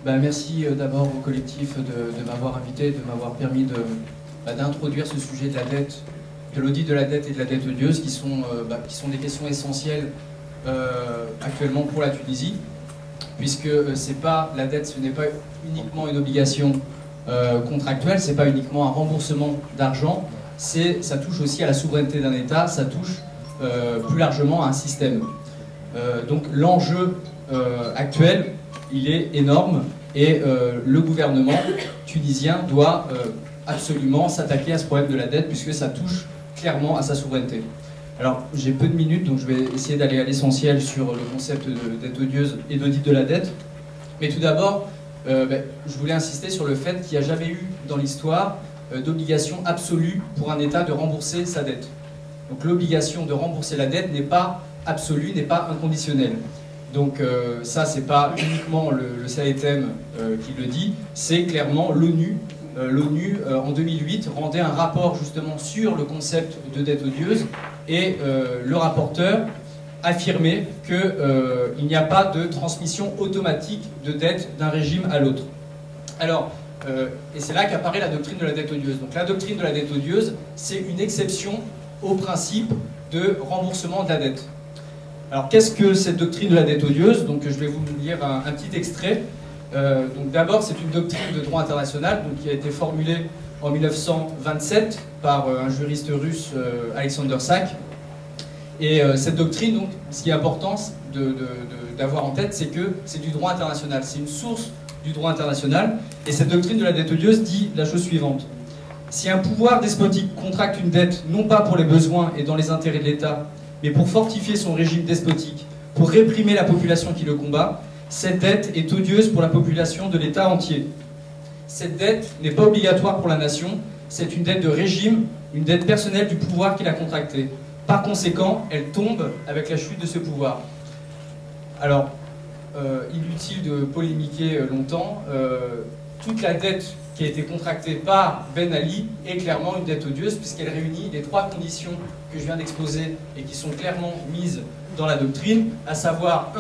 Merci d'abord au collectif de m'avoir invité, de m'avoir permis d'introduire ce sujet de la dette, de l'audit de la dette et de la dette odieuse, qui sont des questions essentielles actuellement pour la Tunisie, puisque la dette, ce n'est pas uniquement une obligation contractuelle, c'est pas uniquement un remboursement d'argent, ça touche aussi à la souveraineté d'un État, ça touche plus largement à un système. Donc l'enjeu actuel, il est énorme et le gouvernement tunisien doit absolument s'attaquer à ce problème de la dette puisque ça touche clairement à sa souveraineté. Alors j'ai peu de minutes donc je vais essayer d'aller à l'essentiel sur le concept de dette odieuse et d'audit de la dette. Mais tout d'abord, je voulais insister sur le fait qu'il n'y a jamais eu dans l'histoire d'obligation absolue pour un État de rembourser sa dette. Donc l'obligation de rembourser la dette n'est pas absolue, n'est pas inconditionnelle. Donc ça, c'est pas uniquement le CAETM qui le dit, c'est clairement l'ONU. L'ONU, en 2008, rendait un rapport justement sur le concept de dette odieuse et le rapporteur affirmait qu'il n'y a pas de transmission automatique de dette d'un régime à l'autre. Alors, et c'est là qu'apparaît la doctrine de la dette odieuse. Donc la doctrine de la dette odieuse, c'est une exception au principe de remboursement de la dette. Alors qu'est-ce que cette doctrine de la dette odieuse? Donc je vais vous lire un petit extrait. Donc d'abord, c'est une doctrine de droit international qui a été formulée en 1927 par un juriste russe, Alexander Sak. Et cette doctrine, donc, ce qui est important d'avoir en tête, c'est que c'est du droit international. C'est une source du droit international. Et cette doctrine de la dette odieuse dit la chose suivante. Si un pouvoir despotique contracte une dette, non pas pour les besoins et dans les intérêts de l'État, mais pour fortifier son régime despotique, pour réprimer la population qui le combat, cette dette est odieuse pour la population de l'État entier. Cette dette n'est pas obligatoire pour la nation, c'est une dette de régime, une dette personnelle du pouvoir qui l'a contractée. Par conséquent, elle tombe avec la chute de ce pouvoir. Alors, inutile de polémiquer longtemps, toute la dette qui a été contractée par Ben Ali est clairement une dette odieuse puisqu'elle réunit les trois conditions que je viens d'exposer et qui sont clairement mises dans la doctrine, à savoir 1.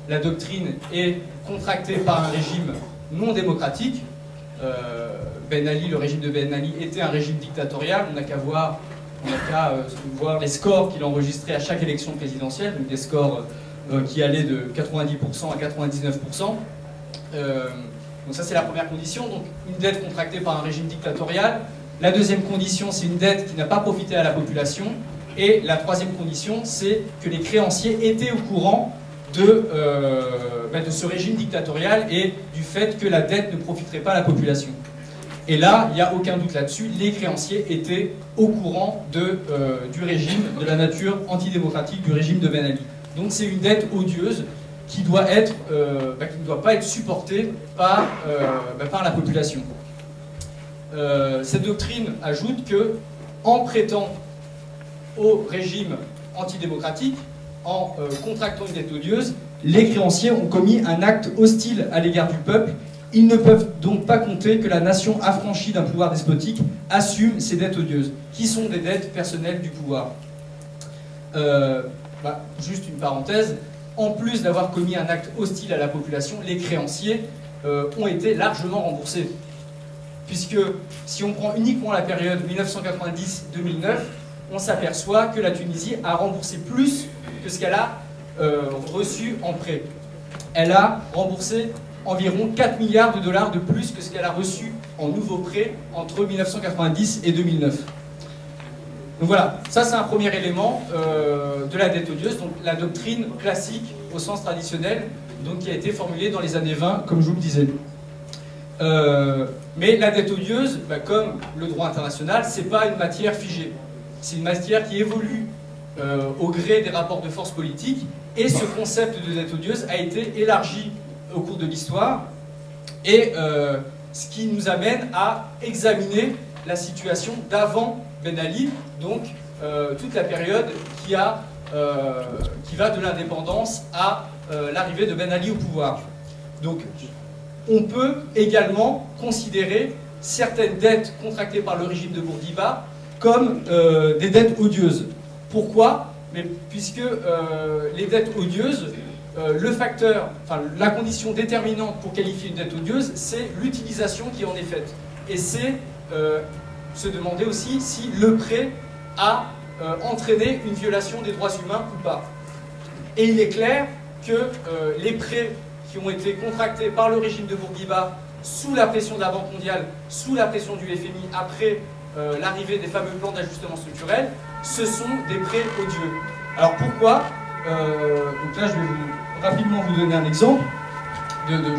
La doctrine est contractée par un régime non démocratique. Ben Ali, le régime de Ben Ali était un régime dictatorial. On n'a qu'à voir les scores qu'il enregistrait à chaque élection présidentielle, donc des scores qui allaient de 90% à 99%. Donc ça, c'est la première condition, donc une dette contractée par un régime dictatorial. La deuxième condition, c'est une dette qui n'a pas profité à la population. Et la troisième condition, c'est que les créanciers étaient au courant de ce régime dictatorial et du fait que la dette ne profiterait pas à la population. Et là, il n'y a aucun doute là-dessus, les créanciers étaient au courant du régime, de la nature antidémocratique du régime de Ben Ali. Donc c'est une dette odieuse qui ne doit pas être supportée par la population. Cette doctrine ajoute que, en prêtant au régime antidémocratique, en contractant une dette odieuse, les créanciers ont commis un acte hostile à l'égard du peuple. Ils ne peuvent donc pas compter que la nation affranchie d'un pouvoir despotique assume ces dettes odieuses, qui sont des dettes personnelles du pouvoir. Juste une parenthèse, en plus d'avoir commis un acte hostile à la population, les créanciers ont été largement remboursés. Puisque si on prend uniquement la période 1990-2009, on s'aperçoit que la Tunisie a remboursé plus que ce qu'elle a reçu en prêt. Elle a remboursé environ 4 milliards de dollars de plus que ce qu'elle a reçu en nouveaux prêts entre 1990 et 2009. Donc voilà, ça c'est un premier élément de la dette odieuse, donc la doctrine classique au sens traditionnel, donc qui a été formulée dans les années 20, comme je vous le disais. Mais la dette odieuse, comme le droit international, c'est pas une matière figée. C'est une matière qui évolue au gré des rapports de force politiques, et ce concept de dette odieuse a été élargi au cours de l'histoire, et ce qui nous amène à examiner la situation d'avant Ben Ali, donc toute la période qui va de l'indépendance à l'arrivée de Ben Ali au pouvoir. Donc on peut également considérer certaines dettes contractées par le régime de Bourguiba comme des dettes odieuses. Pourquoi? Puisque les dettes odieuses la condition déterminante pour qualifier une dette odieuse, c'est l'utilisation qui en est faite. Et c'est se demander aussi si le prêt a entraîné une violation des droits humains ou pas. Et il est clair que les prêts qui ont été contractés par le régime de Bourguiba sous la pression de la Banque mondiale, sous la pression du FMI, après l'arrivée des fameux plans d'ajustement structurel, ce sont des prêts odieux. Alors pourquoi donc là, je vais rapidement vous donner un exemple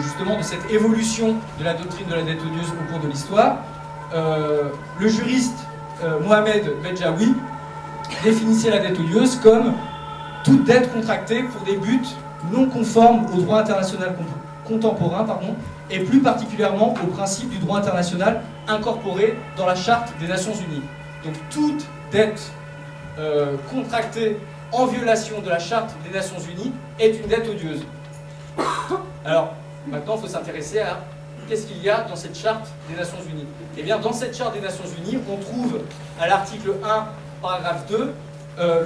justement de cette évolution de la doctrine de la dette odieuse au cours de l'histoire. Le juriste Mohamed Bedjaoui définissait la dette odieuse comme toute dette contractée pour des buts non conformes au droit international contemporain, et plus particulièrement au principe du droit international incorporé dans la Charte des Nations Unies. Donc toute dette contractée en violation de la Charte des Nations Unies est une dette odieuse. Alors, maintenant, il faut s'intéresser à qu'est-ce qu'il y a dans cette Charte des Nations Unies. Eh bien, dans cette Charte des Nations Unies, on trouve à l'article 1, paragraphe 2,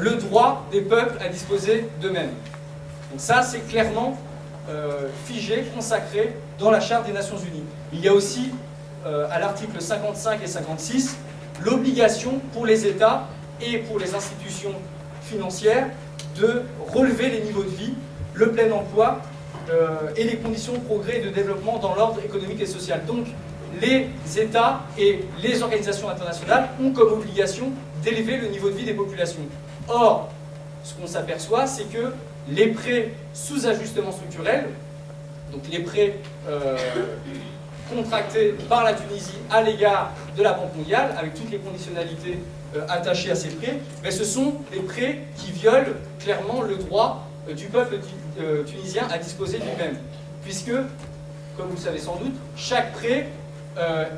le droit des peuples à disposer d'eux-mêmes. Donc ça, c'est clairement figé, consacré dans la Charte des Nations Unies. Il y a aussi, à l'article 55 et 56, l'obligation pour les États et pour les institutions financières de relever les niveaux de vie, le plein emploi et les conditions de progrès et de développement dans l'ordre économique et social. Donc, les États et les organisations internationales ont comme obligation d'élever le niveau de vie des populations. Or, ce qu'on s'aperçoit, c'est que les prêts sous ajustement structurel, donc les prêts contractés par la Tunisie à l'égard de la Banque mondiale, avec toutes les conditionnalités attachées à ces prêts, mais ce sont des prêts qui violent clairement le droit du peuple tunisien à disposer de lui-même. Puisque, comme vous le savez sans doute, chaque prêt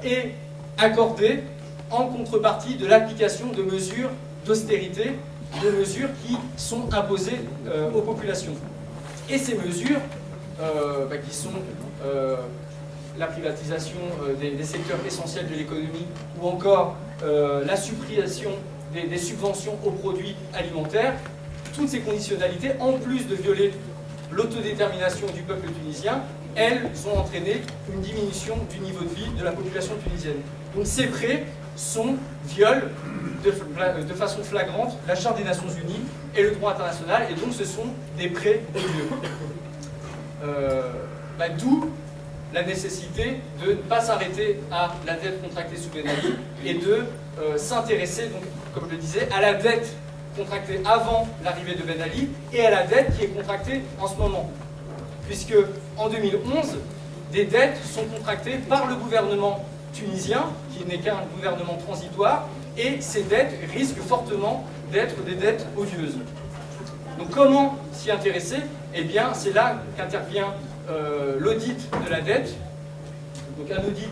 est accordé en contrepartie de l'application de mesures d'austérité, de mesures qui sont imposées aux populations. Et ces mesures, qui sont la privatisation des secteurs essentiels de l'économie, ou encore la suppression des subventions aux produits alimentaires, toutes ces conditionnalités, en plus de violer l'autodétermination du peuple tunisien, elles ont entraîné une diminution du niveau de vie de la population tunisienne. Donc ces prêts violent de façon flagrante la Charte des Nations Unies et le droit international, et donc ce sont des prêts odieux. D'où la nécessité de ne pas s'arrêter à la dette contractée sous Ben Ali et de s'intéresser, donc, comme je le disais, à la dette contractée avant l'arrivée de Ben Ali et à la dette qui est contractée en ce moment. Puisque en 2011, des dettes sont contractées par le gouvernement tunisien, qui n'est qu'un gouvernement transitoire, et ces dettes risquent fortement d'être des dettes odieuses. Donc comment s'y intéresser? Eh bien, c'est là qu'intervient l'audit de la dette. Donc un audit,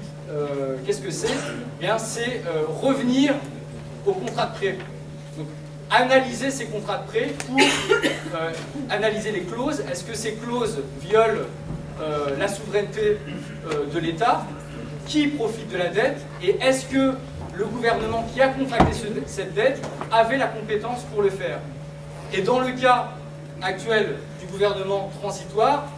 qu'est-ce que c'est? Eh bien, c'est revenir au contrat de prêt. Donc, analyser ces contrats de prêt pour analyser les clauses. Est-ce que ces clauses violent la souveraineté de l'État? Qui profite de la dette? Et est-ce que le gouvernement qui a contracté cette dette avait la compétence pour le faire? Et dans le cas actuel du gouvernement transitoire,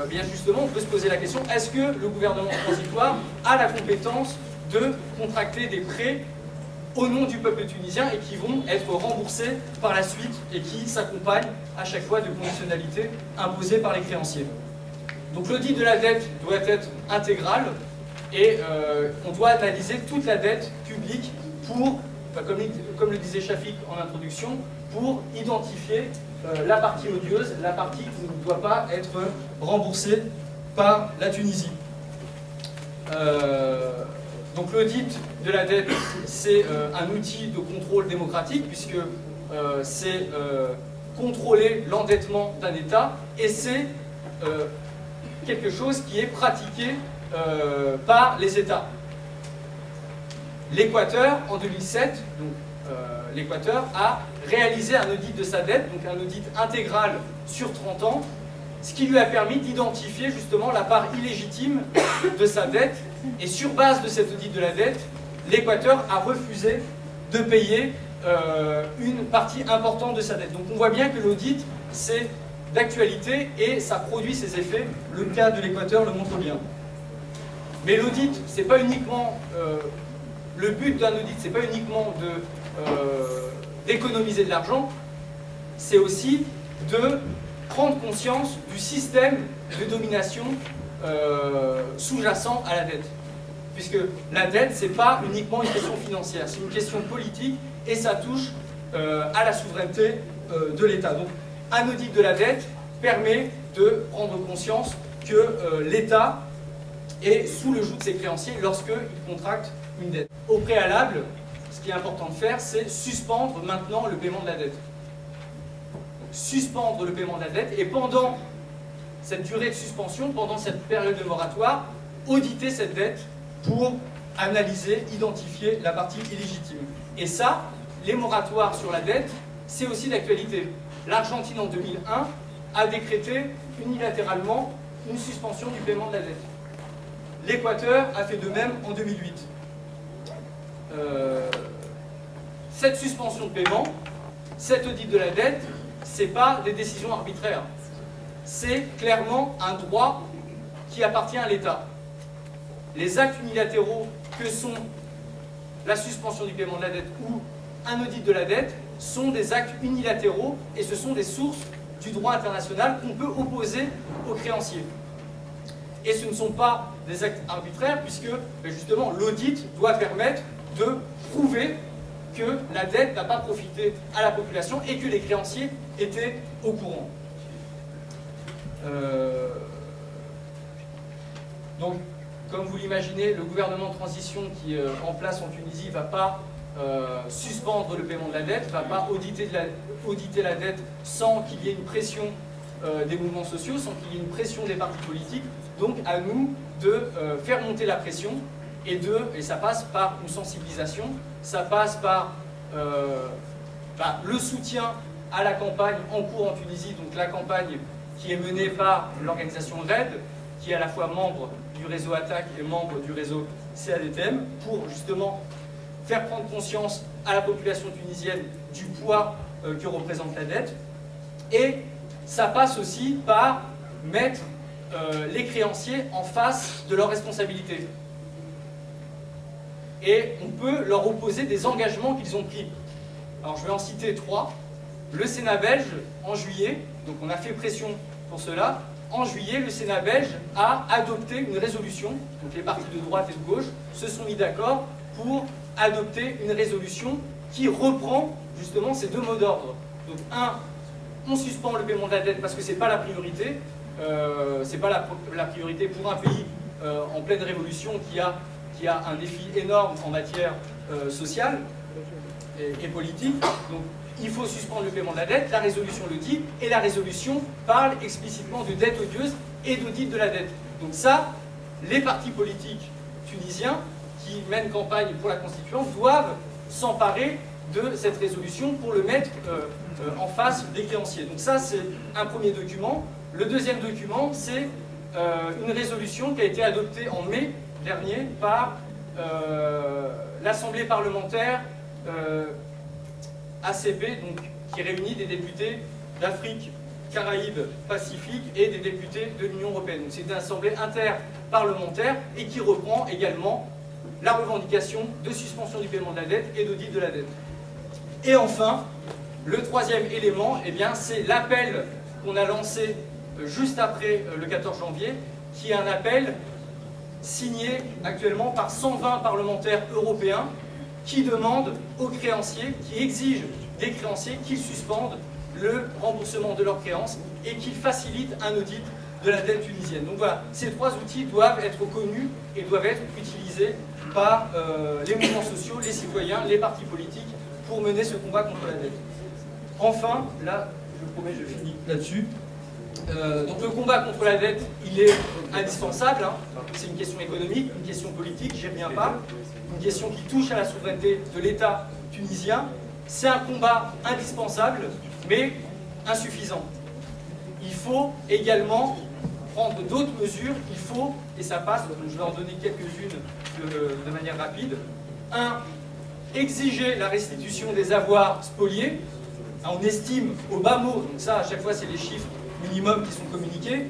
bien justement, on peut se poser la question, est-ce que le gouvernement transitoire a la compétence de contracter des prêts au nom du peuple tunisien et qui vont être remboursés par la suite et qui s'accompagnent à chaque fois de conditionnalités imposées par les créanciers? Donc l'audit de la dette doit être intégral et on doit analyser toute la dette publique pour, comme le disait Shafik en introduction, pour identifier la partie odieuse, la partie qui ne doit pas être remboursée par la Tunisie. Donc l'audit de la dette, c'est un outil de contrôle démocratique, puisque c'est contrôler l'endettement d'un État, et c'est quelque chose qui est pratiqué par les États. L'Équateur, en 2007, l'Équateur a réalisé un audit de sa dette, donc un audit intégral sur 30 ans, ce qui lui a permis d'identifier justement la part illégitime de sa dette, et sur base de cet audit de la dette, l'Équateur a refusé de payer une partie importante de sa dette. Donc on voit bien que l'audit, c'est d'actualité et ça produit ses effets. Le cas de l'Équateur le montre bien. Mais l'audit, c'est pas uniquement le but d'un audit, c'est pas uniquement d'économiser de l'argent, c'est aussi de prendre conscience du système de domination sous-jacent à la dette. Puisque la dette, c'est pas uniquement une question financière, c'est une question politique et ça touche à la souveraineté de l'État. Donc, un audit de la dette permet de prendre conscience que l'État est sous le joug de ses créanciers lorsqu'il contracte une dette. Au préalable, ce qui est important de faire, c'est suspendre maintenant le paiement de la dette. Suspendre le paiement de la dette et pendant cette durée de suspension, pendant cette période de moratoire, auditer cette dette pour analyser, identifier la partie illégitime. Et ça, les moratoires sur la dette, c'est aussi d'actualité. L'Argentine en 2001 a décrété unilatéralement une suspension du paiement de la dette. L'Équateur a fait de même en 2008. Cette suspension de paiement, cet audit de la dette, ce n'est pas des décisions arbitraires. C'est clairement un droit qui appartient à l'État. Les actes unilatéraux que sont la suspension du paiement de la dette ou un audit de la dette sont des actes unilatéraux et ce sont des sources du droit international qu'on peut opposer aux créanciers. Et ce ne sont pas des actes arbitraires puisque justement l'audit doit permettre de prouver que la dette n'a pas profité à la population et que les créanciers étaient au courant. Donc, comme vous l'imaginez, le gouvernement de transition qui est en place en Tunisie ne va pas suspendre le paiement de la dette, ne va pas auditer la dette sans qu'il y ait une pression des mouvements sociaux, sans qu'il y ait une pression des partis politiques. Donc, à nous de faire monter la pression et ça passe par une sensibilisation, ça passe par le soutien à la campagne en cours en Tunisie, donc la campagne qui est menée par l'organisation RAID, qui est à la fois membre du réseau Attaque et membre du réseau CADTM, pour justement faire prendre conscience à la population tunisienne du poids que représente la dette. Et ça passe aussi par mettre les créanciers en face de leurs responsabilités. Et on peut leur opposer des engagements qu'ils ont pris. Alors je vais en citer 3. Le Sénat belge, en juillet, donc on a fait pression pour cela, en juillet, le Sénat belge a adopté une résolution, donc les partis de droite et de gauche se sont mis d'accord pour adopter une résolution qui reprend justement ces deux mots d'ordre. Donc on suspend le paiement de la dette parce que ce n'est pas la priorité, c'est pas la priorité pour un pays en pleine révolution qui a un défi énorme en matière sociale et politique. Donc, il faut suspendre le paiement de la dette, la résolution le dit, et la résolution parle explicitement de dette odieuse et d'audit de la dette. Donc ça, les partis politiques tunisiens qui mènent campagne pour la Constituante doivent s'emparer de cette résolution pour le mettre en face des créanciers. Donc ça, c'est un premier document. Le deuxième document, c'est une résolution qui a été adoptée en mai dernier par l'Assemblée parlementaire ACP, donc, qui réunit des députés d'Afrique, Caraïbes, Pacifique et des députés de l'Union européenne. Donc c'est une assemblée interparlementaire et qui reprend également la revendication de suspension du paiement de la dette et d'audit de la dette. Et enfin, le troisième élément, eh bien, c'est l'appel qu'on a lancé juste après le 14 janvier, qui est un appel signé actuellement par 120 parlementaires européens qui demandent aux créanciers, qui exigent des créanciers qu'ils suspendent le remboursement de leurs créances et qu'ils facilitent un audit de la dette tunisienne. Donc voilà, ces trois outils doivent être connus et doivent être utilisés par les mouvements sociaux, les citoyens, les partis politiques pour mener ce combat contre la dette. Enfin, là, je promets, je finis là-dessus. Donc le combat contre la dette, il est indispensable, hein. C'est une question économique, une question politique, j'y reviens pas, une question qui touche à la souveraineté de l'État tunisien. C'est un combat indispensable, mais insuffisant. Il faut également prendre d'autres mesures, il faut, et ça passe, donc je vais en donner quelques-unes de manière rapide. 1. Exiger la restitution des avoirs spoliés. On estime au bas mot, donc ça à chaque fois c'est les chiffres minimums qui sont communiqués.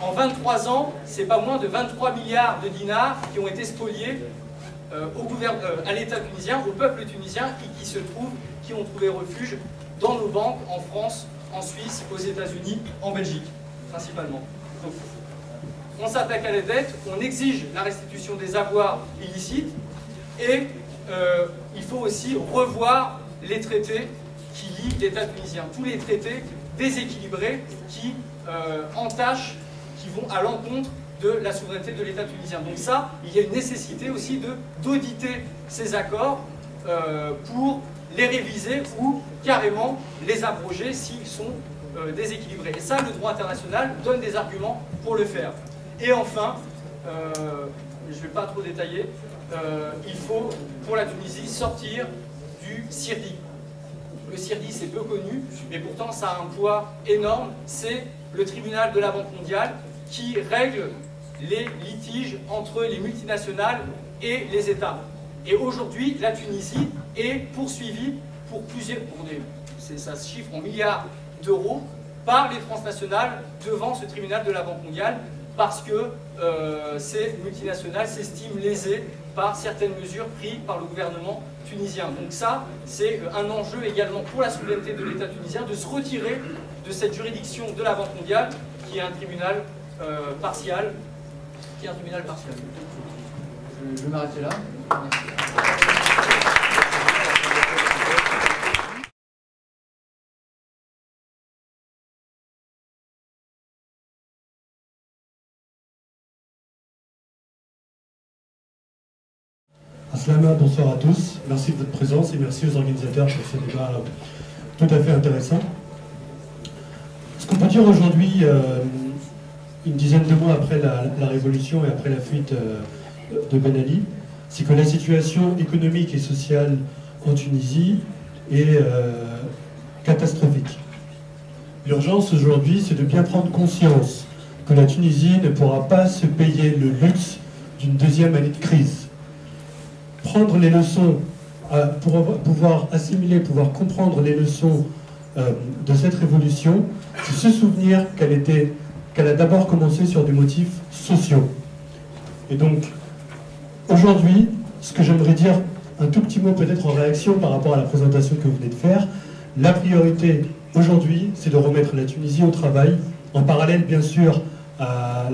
En 23 ans, c'est pas moins de 23 milliards de dinars qui ont été spoliés à l'État tunisien, au peuple tunisien, et qui ont trouvé refuge dans nos banques, en France, en Suisse, aux États-Unis, en Belgique, principalement. Donc, on s'attaque à la dette, on exige la restitution des avoirs illicites, et il faut aussi revoir les traités qui lient l'État tunisien. Tous les traités déséquilibrés qui entachent, qui vont à l'encontre de la souveraineté de l'État tunisien. Donc ça, il y a une nécessité aussi d'auditer ces accords pour les réviser ou carrément les abroger s'ils sont déséquilibrés. Et ça, le droit international donne des arguments pour le faire. Et enfin, je ne vais pas trop détailler, il faut, pour la Tunisie, sortir du CIRDI. Le CIRDI, c'est peu connu, mais pourtant ça a un poids énorme. C'est le tribunal de la Banque mondiale qui règle les litiges entre les multinationales et les États. Et aujourd'hui, la Tunisie est poursuivie ça se chiffre en milliards d'euros, par les transnationales devant ce tribunal de la Banque mondiale, parce que ces multinationales s'estiment lésées par certaines mesures prises par le gouvernement tunisien. Donc ça, c'est un enjeu également pour la souveraineté de l'État tunisien de se retirer de cette juridiction de la Banque mondiale qui est un tribunal partial. Je vais m'arrêter là. Merci. Aslama, bonsoir à tous. Merci de votre présence et merci aux organisateurs pour ce débat tout à fait intéressant. Ce qu'on peut dire aujourd'hui, une dizaine de mois après la révolution et après la fuite de Ben Ali, c'est que la situation économique et sociale en Tunisie est catastrophique. L'urgence aujourd'hui, c'est de bien prendre conscience que la Tunisie ne pourra pas se payer le luxe d'une deuxième année de crise. Prendre les leçons, pour pouvoir assimiler, pouvoir comprendre les leçons de cette révolution, c'est se souvenir qu'elle a d'abord commencé sur des motifs sociaux. Et donc, aujourd'hui, ce que j'aimerais dire, un tout petit mot peut-être en réaction par rapport à la présentation que vous venez de faire, la priorité aujourd'hui, c'est de remettre la Tunisie au travail, en parallèle bien sûr à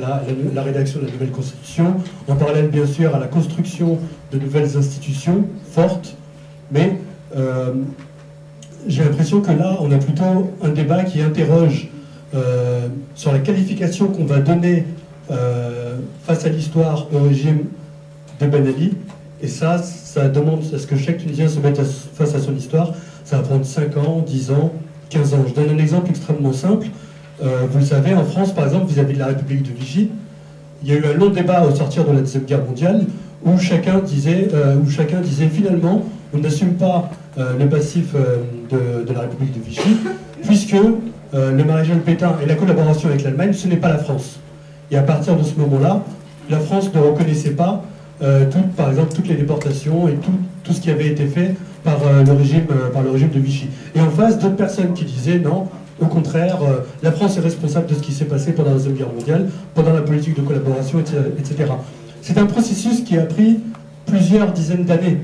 la rédaction de la nouvelle constitution, en parallèle bien sûr à la construction de nouvelles institutions fortes, mais j'ai l'impression que là, on a plutôt un débat qui interroge sur la qualification qu'on va donner face à l'histoire au régime de Ben Ali, et ça demande à ce que chaque Tunisien se mette face à son histoire. Ça va prendre 5 ans, 10 ans, 15 ans. Je donne un exemple extrêmement simple. Vous le savez, en France, par exemple, vis-à-vis de la République de Vichy, il y a eu un long débat au sortir de la Deuxième Guerre mondiale où chacun disait finalement, on n'assume pas le passif de la République de Vichy, puisque le maréchal Pétain et la collaboration avec l'Allemagne, ce n'est pas la France. Et à partir de ce moment-là, la France ne reconnaissait pas, par exemple, toutes les déportations et tout ce qui avait été fait par le régime de Vichy. Et en face, d'autres personnes qui disaient non, au contraire, la France est responsable de ce qui s'est passé pendant la Deuxième Guerre mondiale, pendant la politique de collaboration, etc. C'est un processus qui a pris plusieurs dizaines d'années.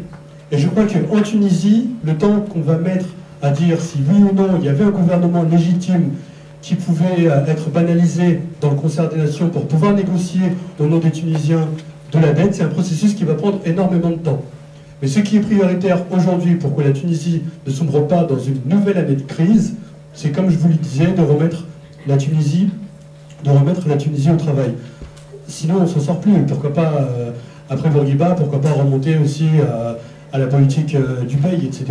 Et je crois qu'en Tunisie, le temps qu'on va mettre à dire si oui ou non il y avait un gouvernement légitime qui pouvait être banalisé dans le concert des nations pour pouvoir négocier au nom des Tunisiens de la dette, c'est un processus qui va prendre énormément de temps. Mais ce qui est prioritaire aujourd'hui pour que la Tunisie ne sombre pas dans une nouvelle année de crise, c'est comme je vous le disais, de remettre la Tunisie au travail. Sinon on ne s'en sort plus. Pourquoi pas, après Bourguiba, pourquoi pas remonter aussi à la politique du Bey, etc.,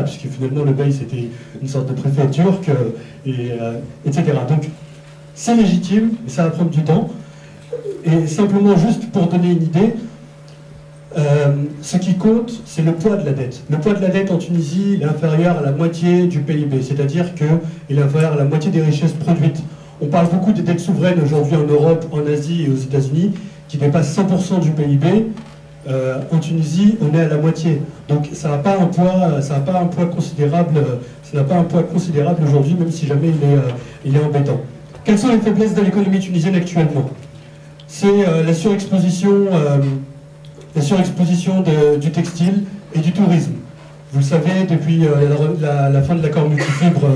puisque finalement le Bey c'était une sorte de préfet turc, etc. Donc c'est légitime, mais ça va prendre du temps. Et simplement, juste pour donner une idée, ce qui compte, c'est le poids de la dette. Le poids de la dette en Tunisie est inférieur à la moitié du PIB, c'est-à-dire qu'il est inférieur à la moitié des richesses produites. On parle beaucoup des dettes souveraines aujourd'hui en Europe, en Asie et aux États-Unis, qui dépassent 100% du PIB. En Tunisie, on est à la moitié. Donc ça n'a pas un poids considérable. Ça n'a pas un poids considérable aujourd'hui, même si jamais il est embêtant. Quelles sont les faiblesses de l'économie tunisienne actuellement? C'est la surexposition du textile et du tourisme. Vous le savez, depuis la fin de l'accord multifibre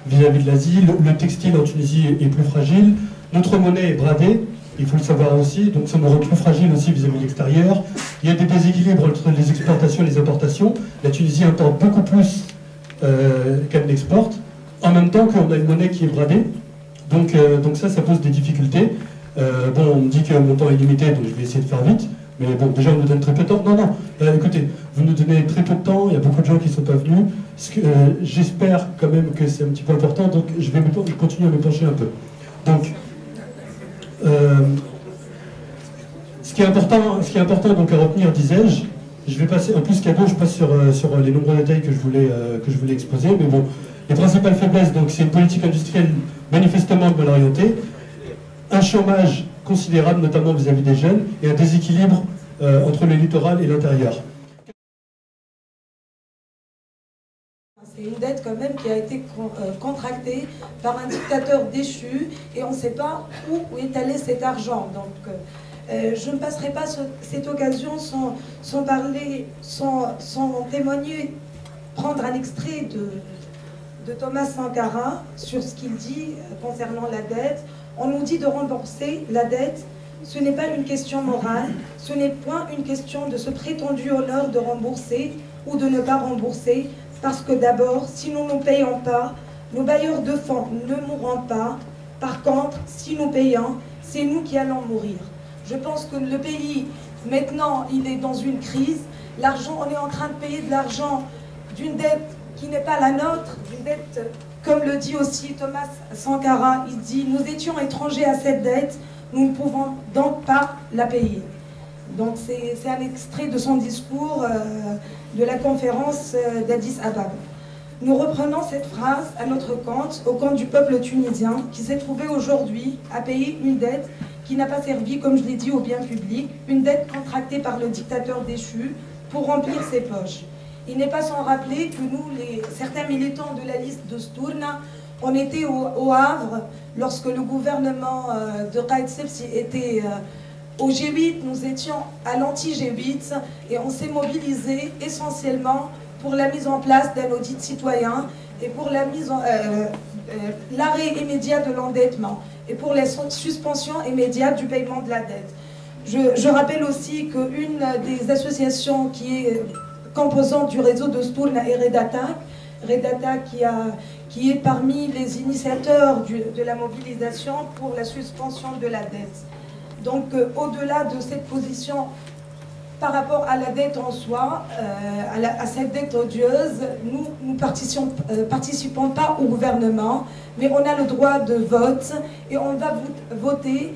vis-à-vis de l'Asie, le textile en Tunisie est plus fragile. Notre monnaie est bradée, il faut le savoir aussi, donc ça nous rend plus fragile aussi vis-à-vis de l'extérieur. Il y a des déséquilibres entre les exportations et les importations. La Tunisie importe beaucoup plus qu'elle n'exporte, en même temps qu'on a une monnaie qui est bradée. Donc ça pose des difficultés. Bon, on me dit que mon temps est limité, donc je vais essayer de faire vite. Mais bon, déjà, on nous donne très peu de temps. Non, écoutez, vous nous donnez très peu de temps, il y a beaucoup de gens qui ne sont pas venus. J'espère quand même que c'est un petit peu important, donc je vais continuer à me pencher un peu. Donc, ce qui est important donc à retenir, disais-je, je vais passer, en plus cadeau, je passe sur les nombreux détails que je voulais exposer, mais bon, les principales faiblesses, donc c'est une politique industrielle manifestement mal orientée, un chômage considérable, notamment vis-à-vis des jeunes, et un déséquilibre entre le littoral et l'intérieur. C'est une dette quand même qui a été contractée par un dictateur déchu et on ne sait pas où est allé cet argent. Donc je ne passerai pas cette occasion sans témoigner, prendre un extrait de Thomas Sankara sur ce qu'il dit concernant la dette. On nous dit de rembourser la dette. Ce n'est pas une question morale, ce n'est point une question de ce prétendu honneur de rembourser ou de ne pas rembourser, parce que d'abord, si nous ne payons pas, nos bailleurs de fonds ne mourront pas. Par contre, si nous payons, c'est nous qui allons mourir. Je pense que le pays, maintenant, il est dans une crise. L'argent, on est en train de payer de l'argent d'une dette qui n'est pas la nôtre, d'une dette, comme le dit aussi Thomas Sankara, il dit « Nous étions étrangers à cette dette, nous ne pouvons donc pas la payer ». Donc c'est un extrait de son discours de la conférence d'Addis Ababa. Nous reprenons cette phrase à notre compte, au compte du peuple tunisien, qui s'est trouvé aujourd'hui à payer une dette qui n'a pas servi, comme je l'ai dit, au bien public, une dette contractée par le dictateur déchu pour remplir ses poches. Il n'est pas sans rappeler que nous, certains militants de la liste de Stourna, on était au Havre lorsque le gouvernement de Qaïd Sebsi était au G8, nous étions à l'anti-G8 et on s'est mobilisé essentiellement pour la mise en place d'un audit citoyen et pour l'arrêt immédiat de l'endettement et pour la suspension immédiate du paiement de la dette. Je rappelle aussi qu'une des associations qui est composante du réseau de Stourna est Redata qui est parmi les initiateurs de la mobilisation pour la suspension de la dette. Donc au-delà de cette position par rapport à la dette en soi, à cette dette odieuse, nous ne participons pas au gouvernement, mais on a le droit de vote et on va voter.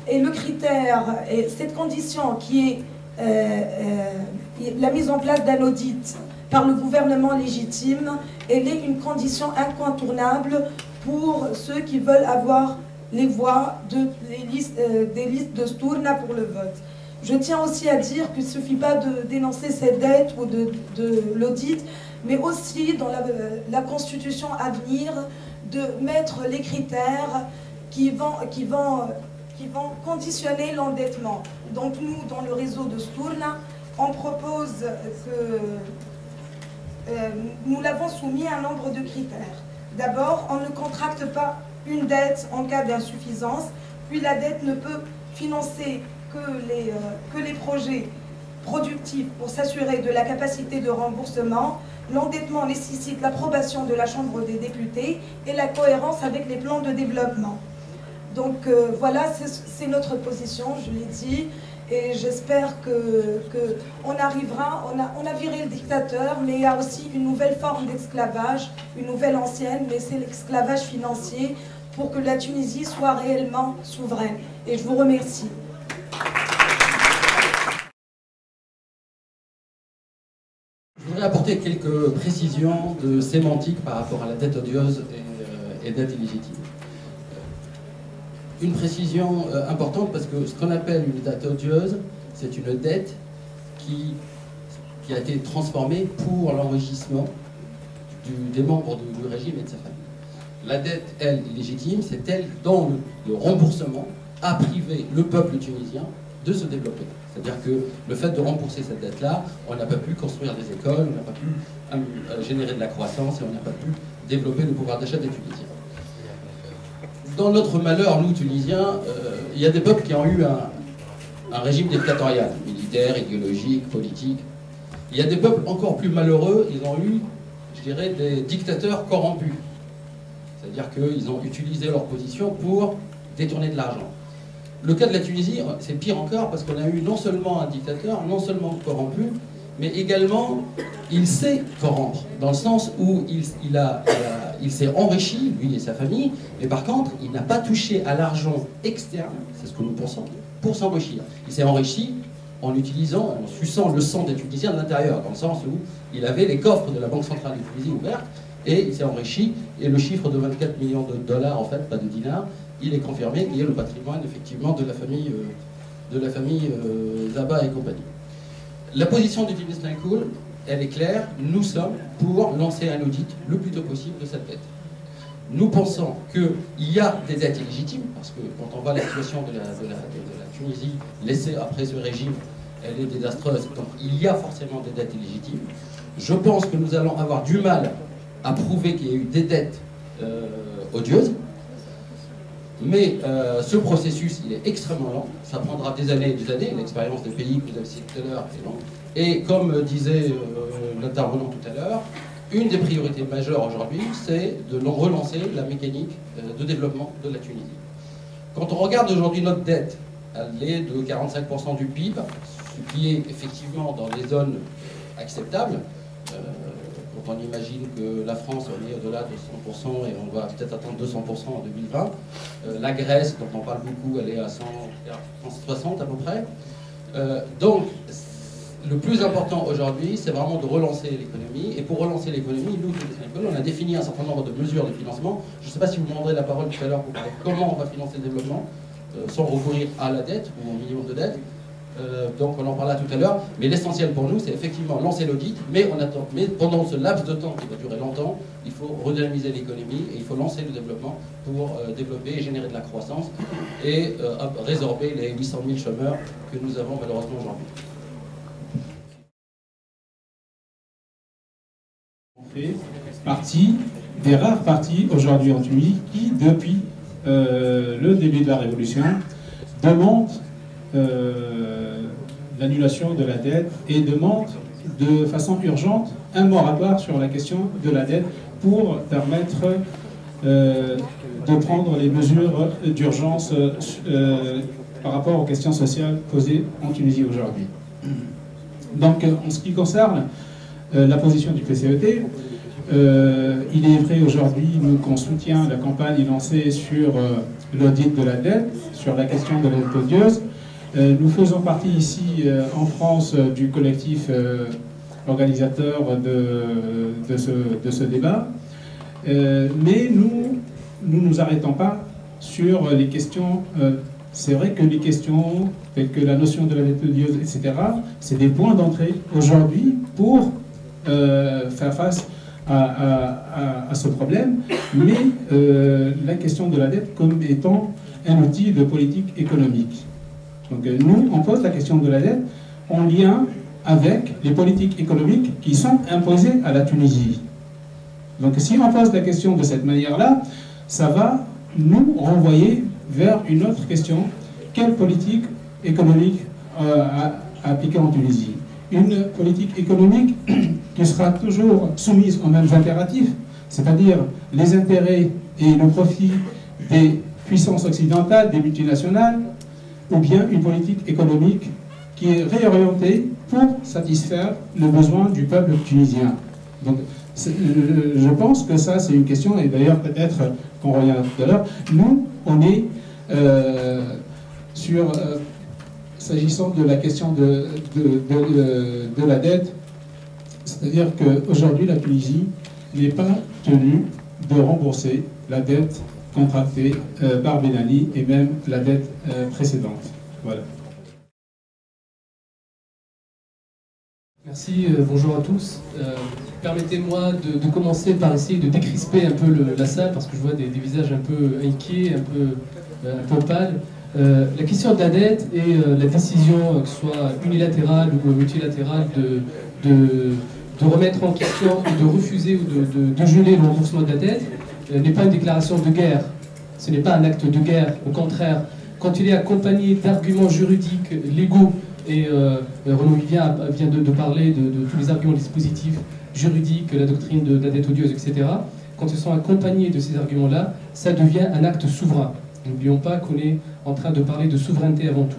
Et le critère, et cette condition qui est la mise en place d'un audit par le gouvernement légitime, elle est une condition incontournable pour ceux qui veulent avoir les voix des listes de Stourna pour le vote. Je tiens aussi à dire qu'il ne suffit pas de dénoncer cette dette ou de l'audit, mais aussi dans la constitution à venir, de mettre les critères qui vont conditionner l'endettement. Donc nous, dans le réseau de Stourna, on propose que nous l'avons soumis à un nombre de critères. D'abord, on ne contracte pas une dette en cas d'insuffisance, puis la dette ne peut financer que les projets productifs pour s'assurer de la capacité de remboursement. L'endettement nécessite l'approbation de la Chambre des députés et la cohérence avec les plans de développement. Donc voilà, c'est notre position, je l'ai dit, et j'espère qu'on arrivera, on a viré le dictateur, mais il y a aussi une nouvelle forme d'esclavage, une nouvelle ancienne, mais c'est l'esclavage financier pour que la Tunisie soit réellement souveraine. Et je vous remercie. Je voudrais apporter quelques précisions de sémantique par rapport à la dette odieuse et dette illégitime. Une précision importante parce que ce qu'on appelle une dette odieuse, c'est une dette qui a été transformée pour l'enrichissement des membres du régime et de sa famille. La dette, elle, illégitime, c'est elle dont le remboursement a privé le peuple tunisien de se développer. C'est-à-dire que le fait de rembourser cette dette-là, on n'a pas pu construire des écoles, on n'a pas pu générer de la croissance et on n'a pas pu développer le pouvoir d'achat des Tunisiens. Dans notre malheur, nous, Tunisiens, il y a des peuples qui ont eu un régime dictatorial, militaire, idéologique, politique. Il y a des peuples encore plus malheureux, ils ont eu, je dirais, des dictateurs corrompus. C'est-à-dire qu'ils ont utilisé leur position pour détourner de l'argent. Le cas de la Tunisie, c'est pire encore parce qu'on a eu non seulement un dictateur, non seulement corrompu, mais également il sait corrompre, dans le sens où il s'est enrichi, lui et sa famille, mais par contre, il n'a pas touché à l'argent externe, c'est ce que nous pensons, pour s'enrichir. Il s'est enrichi en utilisant, en suçant le sang des Tunisiens de l'intérieur, dans le sens où il avait les coffres de la Banque centrale de Tunisie ouverts, et il s'est enrichi, et le chiffre de 24 millions de dollars, en fait, pas de dinars, il est confirmé, il y a le patrimoine, effectivement, de la famille Zaba et compagnie. La position du Tunis Cool, elle est claire, nous sommes pour lancer un audit le plus tôt possible de cette dette. Nous pensons qu'il y a des dettes illégitimes, parce que quand on voit la situation de la Tunisie laissée après ce régime, elle est désastreuse, donc il y a forcément des dettes illégitimes. Je pense que nous allons avoir du mal à prouver qu'il y a eu des dettes odieuses, mais ce processus, il est extrêmement lent, ça prendra des années et des années, l'expérience des pays que vous avez cité tout à l'heure est longue, et comme disait l'intervenant tout à l'heure, une des priorités majeures aujourd'hui, c'est de relancer la mécanique de développement de la Tunisie. Quand on regarde aujourd'hui notre dette, elle est de 45% du PIB, ce qui est effectivement dans les zones acceptables. Quand on imagine que la France est au-delà de 100% et on va peut-être atteindre 200% en 2020, la Grèce, dont on parle beaucoup, elle est à 160 à peu près. Donc, le plus important aujourd'hui, c'est vraiment de relancer l'économie. Et pour relancer l'économie, nous, on a défini un certain nombre de mesures de financement. Je ne sais pas si vous me rendrez la parole tout à l'heure pour parler comment on va financer le développement, sans recourir à la dette ou au minimum de dette. Donc on en parlera tout à l'heure. Mais l'essentiel pour nous, c'est effectivement lancer l'audit. Mais pendant ce laps de temps qui va durer longtemps, il faut redynamiser l'économie et il faut lancer le développement pour développer et générer de la croissance et résorber les 800 000 chômeurs que nous avons malheureusement aujourd'hui. On fait partie des rares partis aujourd'hui en Tunisie qui, depuis le début de la Révolution, demandent l'annulation de la dette et demandent de façon urgente un moratoire sur la question de la dette pour permettre de prendre les mesures d'urgence par rapport aux questions sociales posées en Tunisie aujourd'hui. Donc, en ce qui concerne la position du PCET, il est vrai aujourd'hui qu'on soutient la campagne lancée sur l'audit de la dette, sur la question de la dette odieuse. Nous faisons partie ici en France du collectif organisateur de ce débat, mais nous nous arrêtons pas sur les questions. C'est vrai que les questions telles que la notion de la dette odieuse, etc., c'est des points d'entrée aujourd'hui pour faire face à ce problème, mais la question de la dette comme étant un outil de politique économique. Donc nous, on pose la question de la dette en lien avec les politiques économiques qui sont imposées à la Tunisie. Donc si on pose la question de cette manière-là, ça va nous renvoyer vers une autre question. Quelle politique économique appliquée en Tunisie? Une politique économique qui sera toujours soumise aux mêmes impératifs, c'est-à-dire les intérêts et le profit des puissances occidentales, des multinationales, ou bien une politique économique qui est réorientée pour satisfaire le besoin du peuple tunisien. Donc, je pense que ça, c'est une question, et d'ailleurs, peut-être qu'on reviendra tout à l'heure. Nous, on est sur, s'agissant de la question de la dette, c'est-à-dire qu'aujourd'hui, la Tunisie n'est pas tenue de rembourser la dette contractée par Ben Ali et même la dette précédente. Voilà. Merci, bonjour à tous. Permettez-moi de commencer par essayer de décrisper un peu la salle, parce que je vois des visages un peu inquiets, un peu pâles. La question de la dette et la décision, que ce soit unilatérale ou multilatérale, de remettre en question ou de refuser ou de geler le remboursement de la dette n'est pas une déclaration de guerre. Ce n'est pas un acte de guerre. Au contraire, quand il est accompagné d'arguments juridiques, légaux, et Renaud vient de parler de tous les arguments dispositifs juridiques, la doctrine de la dette odieuse, etc. Quand ils sont accompagnés de ces arguments-là, ça devient un acte souverain. N'oublions pas qu'on est en train de parler de souveraineté avant tout.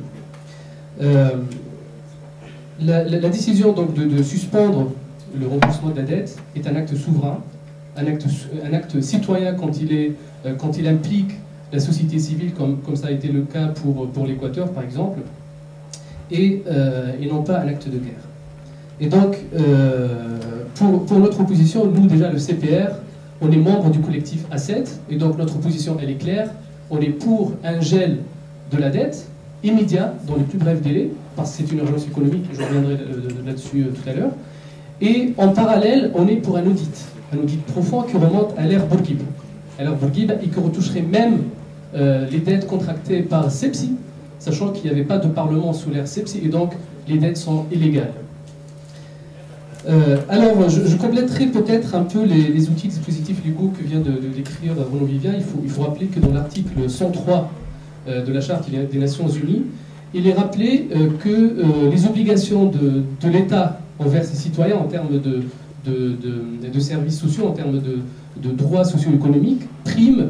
La décision donc de suspendre le remboursement de la dette est un acte souverain, un acte citoyen quand il implique la société civile, comme ça a été le cas pour l'Équateur par exemple, et non pas un acte de guerre. Et donc, pour notre opposition, nous déjà le CPR, on est membre du collectif A7, et donc notre position elle est claire, on est pour un gel de la dette immédiat, dans les plus brefs délais, parce que c'est une urgence économique, et je reviendrai là-dessus tout à l'heure. Et en parallèle, on est pour un audit profond qui remonte à l'ère Bourguiba. À l'ère Bourguiba, et qui retoucherait même les dettes contractées par CEPSI, sachant qu'il n'y avait pas de parlement sous l'ère CEPSI, et donc les dettes sont illégales. Alors, je compléterai peut-être un peu les outils dispositifs légaux que vient de décrire Renaud Vivien. Il faut rappeler que dans l'article 103 de la Charte des Nations Unies, il est rappelé que les obligations de l'État envers ses citoyens en termes de services sociaux, en termes de droits socio-économiques, priment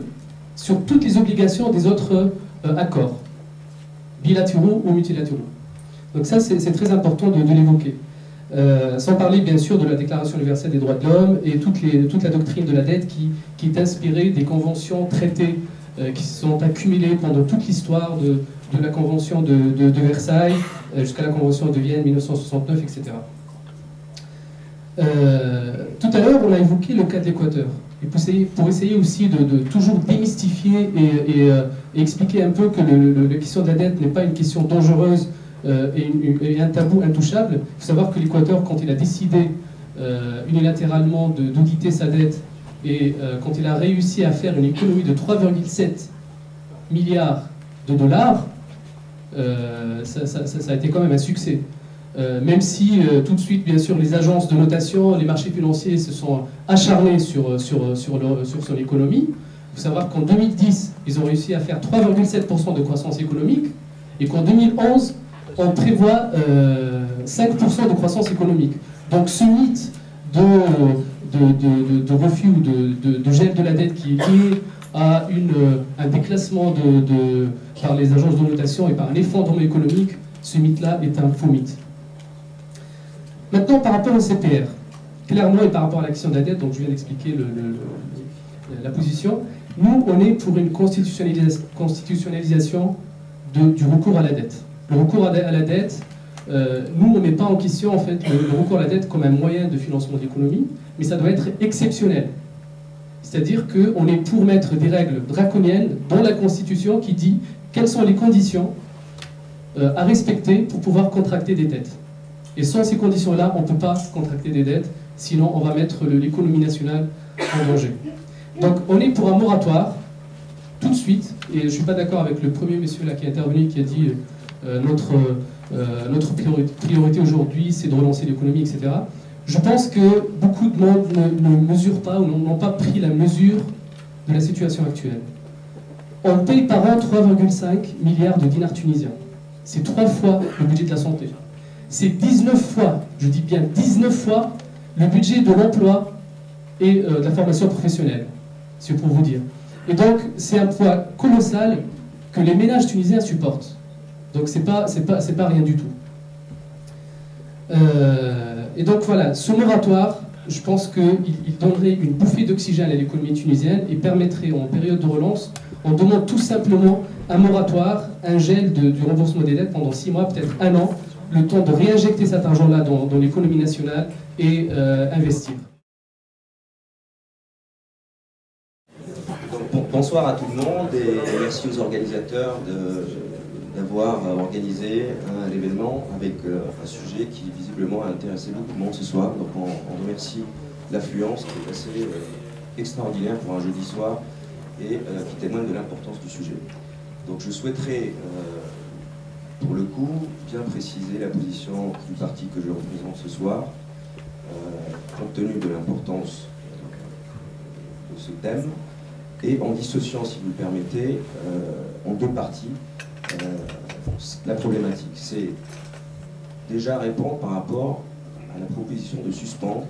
sur toutes les obligations des autres accords, bilatéraux ou multilatéraux. Donc ça, c'est très important de l'évoquer. Sans parler bien sûr de la Déclaration universelle des droits de l'homme et toute la doctrine de la dette qui est inspirée des conventions traitées qui se sont accumulées pendant toute l'histoire de la Convention de Versailles jusqu'à la Convention de Vienne 1969, etc. Tout à l'heure, on a évoqué le cas de l'Équateur. Et pour essayer aussi de toujours démystifier et expliquer un peu que la question de la dette n'est pas une question dangereuse et un tabou intouchable, il faut savoir que l'Équateur, quand il a décidé unilatéralement d'auditer sa dette et quand il a réussi à faire une économie de 3,7 milliards de dollars, ça a été quand même un succès. Même si tout de suite, bien sûr, les agences de notation, les marchés financiers se sont acharnés sur son économie. Il faut savoir qu'en 2010, ils ont réussi à faire 3,7% de croissance économique et qu'en 2011, on prévoit 5% de croissance économique. Donc ce mythe de refus ou de gel de la dette qui est lié à un déclassement par les agences de notation et par un effondrement économique, ce mythe-là est un faux mythe. Maintenant, par rapport au CPR, clairement, et par rapport à la question de la dette, donc je viens d'expliquer la position, nous, on est pour une constitutionnalisation du recours à la dette. Le recours à la dette, nous, on ne met pas en question en fait, le recours à la dette comme un moyen de financement de l'économie, mais ça doit être exceptionnel. C'est-à-dire qu'on est pour mettre des règles draconiennes dans la Constitution qui dit quelles sont les conditions à respecter pour pouvoir contracter des dettes. Et sans ces conditions-là, on ne peut pas contracter des dettes, sinon on va mettre l'économie nationale en danger. Donc on est pour un moratoire, tout de suite, et je ne suis pas d'accord avec le premier monsieur là qui est intervenu, qui a dit notre priorité aujourd'hui, c'est de relancer l'économie, etc. Je pense que beaucoup de monde ne mesure pas ou n'ont pas pris la mesure de la situation actuelle. On paye par an 3,5 milliards de dinars tunisiens. C'est 3 fois le budget de la santé. C'est 19 fois, je dis bien 19 fois, le budget de l'emploi et de la formation professionnelle. C'est pour vous dire. Et donc, c'est un poids colossal que les ménages tunisiens supportent. Donc, c'est pas rien du tout. Et donc, voilà, ce moratoire, je pense qu'il donnerait une bouffée d'oxygène à l'économie tunisienne et permettrait, en période de relance, on demande tout simplement un moratoire, un gel du remboursement des dettes pendant 6 mois, peut-être 1 an, le temps de réinjecter cet argent-là dans l'économie nationale et investir. Bonsoir à tout le monde et merci aux organisateurs d'avoir organisé un événement avec un sujet qui visiblement a intéressé beaucoup de monde ce soir. Donc on remercie l'affluence qui est assez extraordinaire pour un jeudi soir et qui témoigne de l'importance du sujet. Donc je souhaiterais pour le coup bien préciser la position du parti que je représente ce soir, compte tenu de l'importance de ce thème, et en dissociant, si vous le permettez, en deux parties, la problématique. C'est déjà répondre par rapport à la proposition de suspendre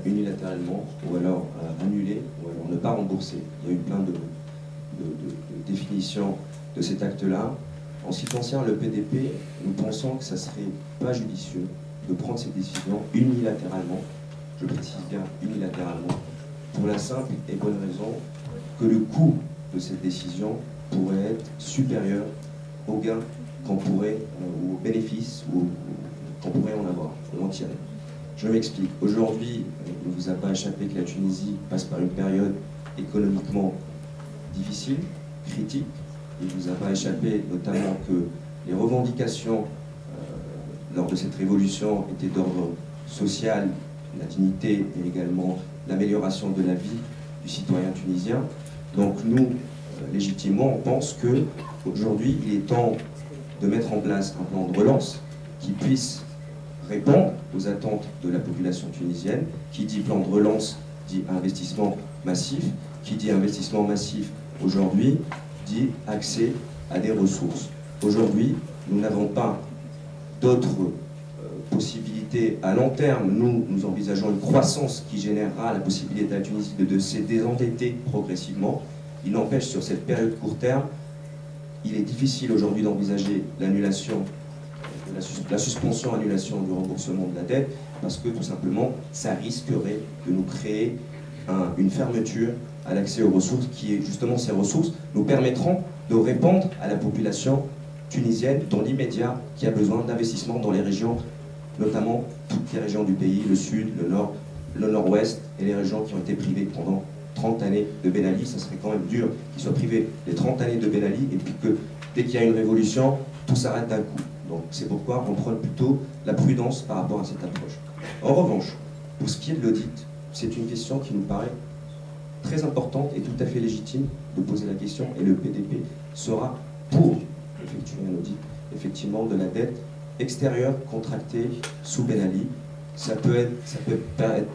unilatéralement, ou alors annuler, ou alors ne pas rembourser. Il y a eu plein de définitions de cet acte-là. En ce qui concerne le PDP, nous pensons que ça ne serait pas judicieux de prendre cette décision unilatéralement, je précise bien unilatéralement, pour la simple et bonne raison que le coût de cette décision pourrait être supérieur aux gains qu'on pourrait, ou aux bénéfices qu'on pourrait en avoir, ou en tirer. Je m'explique. Aujourd'hui, il ne vous a pas échappé que la Tunisie passe par une période économiquement difficile, critique. Il ne vous a pas échappé notamment que les revendications lors de cette révolution étaient d'ordre social, la dignité et également l'amélioration de la vie du citoyen tunisien. Donc nous, légitimement, on pense qu'aujourd'hui, il est temps de mettre en place un plan de relance qui puisse répondre aux attentes de la population tunisienne. Qui dit plan de relance dit investissement massif. Qui dit investissement massif aujourd'hui dit accès à des ressources. Aujourd'hui, nous n'avons pas d'autres possibilités à long terme. Nous envisageons une croissance qui générera la possibilité à la Tunisie de se désendetter progressivement. Il n'empêche, sur cette période court terme, il est difficile aujourd'hui d'envisager l'annulation, la suspension-annulation du remboursement de la dette, parce que tout simplement, ça risquerait de nous créer une fermeture à l'accès aux ressources, qui est justement ces ressources nous permettront de répondre à la population tunisienne dans l'immédiat qui a besoin d'investissements dans les régions, notamment toutes les régions du pays, le sud, le nord, le nord-ouest et les régions qui ont été privées pendant 30 années de Ben Ali. Ça serait quand même dur qu'ils soient privés des 30 années de Ben Ali et puis que dès qu'il y a une révolution, tout s'arrête d'un coup. Donc c'est pourquoi on prône plutôt la prudence par rapport à cette approche. En revanche, pour ce qui est de l'audit, c'est une question qui nous paraît très importante et tout à fait légitime de poser la question, et le PDP sera pour effectuer un audit, effectivement, de la dette extérieure contractée sous Ben Ali. Ça peut être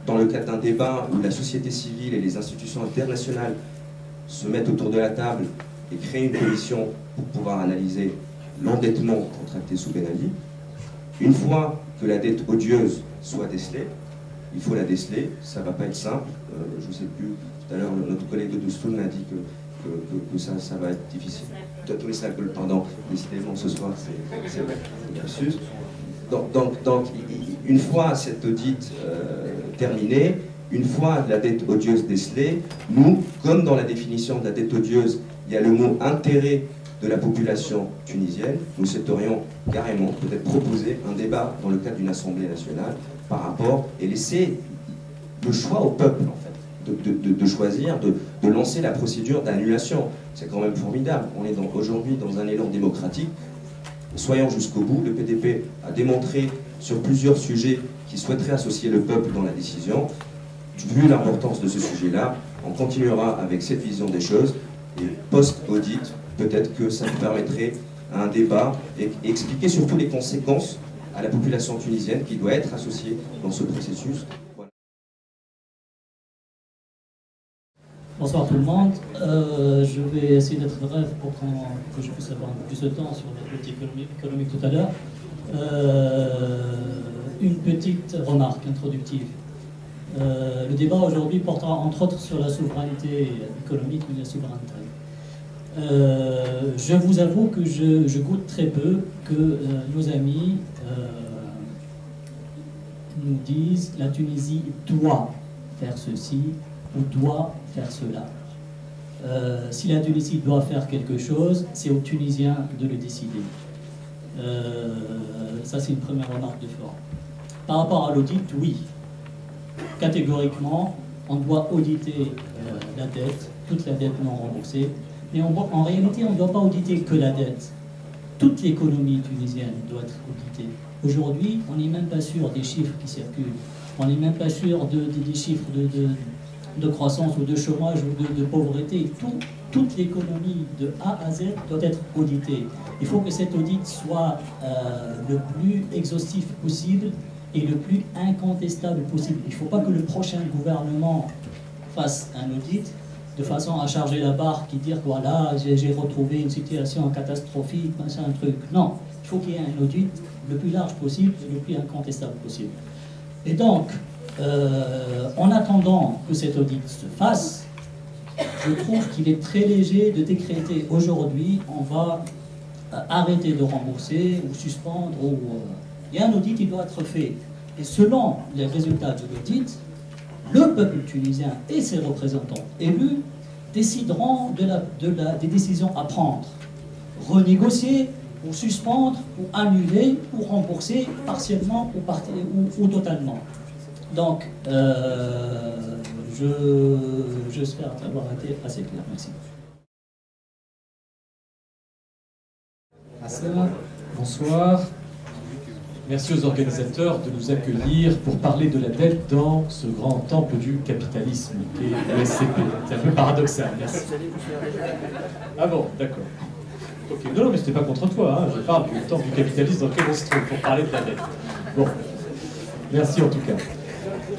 dans le cadre d'un débat où la société civile et les institutions internationales se mettent autour de la table et créent une commission pour pouvoir analyser l'endettement contracté sous Ben Ali. Une fois que la dette odieuse soit décelée, il faut la déceler, ça ne va pas être simple. Je ne sais plus, tout à l'heure, notre collègue de Doustoun a dit que ça va être difficile. Tous les salles, pardon, décidément ce soir, c'est vrai. Donc, une fois cet audit terminé, une fois la dette odieuse décelée, nous, comme dans la définition de la dette odieuse, il y a le mot intérêt de la population tunisienne, nous souhaiterions carrément peut-être proposer un débat dans le cadre d'une Assemblée nationale par rapport et laisser le choix au peuple, en fait, de choisir, de lancer la procédure d'annulation. C'est quand même formidable. On est aujourd'hui dans un élan démocratique. Soyons jusqu'au bout. Le PDP a démontré sur plusieurs sujets qu'il souhaiterait associer le peuple dans la décision. Vu l'importance de ce sujet-là, on continuera avec cette vision des choses. Et post-audit, peut-être que ça nous permettrait un débat et expliquer surtout les conséquences à la population tunisienne qui doit être associée dans ce processus. Voilà. Bonsoir tout le monde. Je vais essayer d'être bref pour que je puisse avoir un peu plus de temps sur la politique économique tout à l'heure. Une petite remarque introductive. Le débat aujourd'hui portera entre autres sur la souveraineté économique ou la souveraineté. Je vous avoue que je goûte très peu que nos amis nous disent la Tunisie doit faire ceci ou doit faire cela. Si la Tunisie doit faire quelque chose, c'est aux Tunisiens de le décider. Ça, c'est une première remarque de forme. Par rapport à l'audit, oui. Catégoriquement, on doit auditer la dette, toute la dette non remboursée, Mais en réalité, on ne doit pas auditer que la dette. Toute l'économie tunisienne doit être auditée. Aujourd'hui, on n'est même pas sûr des chiffres qui circulent. On n'est même pas sûr des chiffres de croissance ou de chômage ou de pauvreté. Toute l'économie de A à Z doit être auditée. Il faut que cet audit soit le plus exhaustif possible et le plus incontestable possible. Il ne faut pas que le prochain gouvernement fasse un audit de façon à charger la barque et dire voilà, j'ai retrouvé une situation catastrophique, machin, un truc. Non, il faut qu'il y ait un audit le plus large possible et le plus incontestable possible. Et donc, en attendant que cet audit se fasse, je trouve qu'il est très léger de décréter aujourd'hui on va arrêter de rembourser ou suspendre. Il y a un audit qui doit être fait. Et selon les résultats de l'audit, le peuple tunisien et ses représentants élus décideront des décisions à prendre. Renégocier, ou suspendre, ou annuler, ou rembourser partiellement ou totalement. Donc, j'espère avoir été assez clair. Merci. Bonsoir. Merci aux organisateurs de nous accueillir pour parler de la dette dans ce grand temple du capitalisme qui est le SCP. C'est un peu paradoxal, merci. Ah bon, d'accord. Ok, non, mais c'était pas contre toi, hein. Je parle du temple du capitalisme dans lequel on se trouve pour parler de la dette. Bon, merci en tout cas.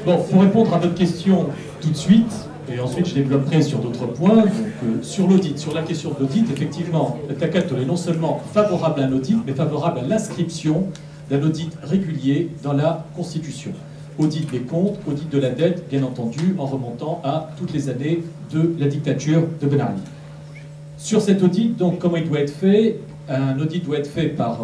Bon, pour répondre à votre question tout de suite, et ensuite je développerai sur d'autres points, donc sur l'audit, sur la question de l'audit, effectivement, Takato est non seulement favorable à un audit, mais favorable à l'inscription d'un audit régulier dans la Constitution. Audit des comptes, audit de la dette, bien entendu, en remontant à toutes les années de la dictature de Ben Ali. Sur cet audit, donc, comment il doit être fait? Un audit doit être fait par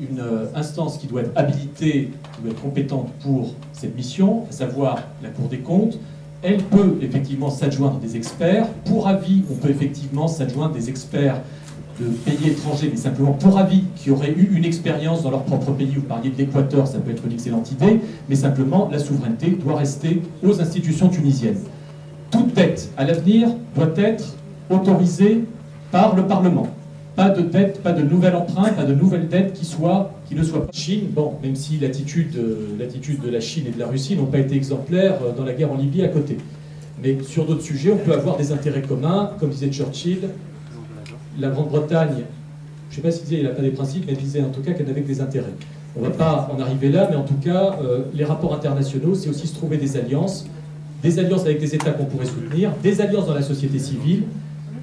une instance qui doit être habilitée, qui doit être compétente pour cette mission, à savoir la Cour des comptes. Elle peut effectivement s'adjoindre des experts. Pour avis, on peut effectivement s'adjoindre des experts de pays étrangers, mais simplement pour avis, qui auraient eu une expérience dans leur propre pays. Vous parliez de l'Équateur, ça peut être une excellente idée, mais simplement la souveraineté doit rester aux institutions tunisiennes. Toute dette à l'avenir doit être autorisée par le Parlement. Pas de dette, pas de nouvelle emprunt, pas de nouvelle dette qui ne soit pas Chine. Bon, même si l'attitude de la Chine et de la Russie n'ont pas été exemplaires dans la guerre en Libye à côté. Mais sur d'autres sujets, on peut avoir des intérêts communs, comme disait Churchill. La Grande-Bretagne, je ne sais pas s'il disait qu'il n'a pas des principes, mais il disait en tout cas qu'elle avait des intérêts. On ne va pas en arriver là, mais en tout cas, les rapports internationaux, c'est aussi se trouver des alliances avec des États qu'on pourrait soutenir, des alliances dans la société civile,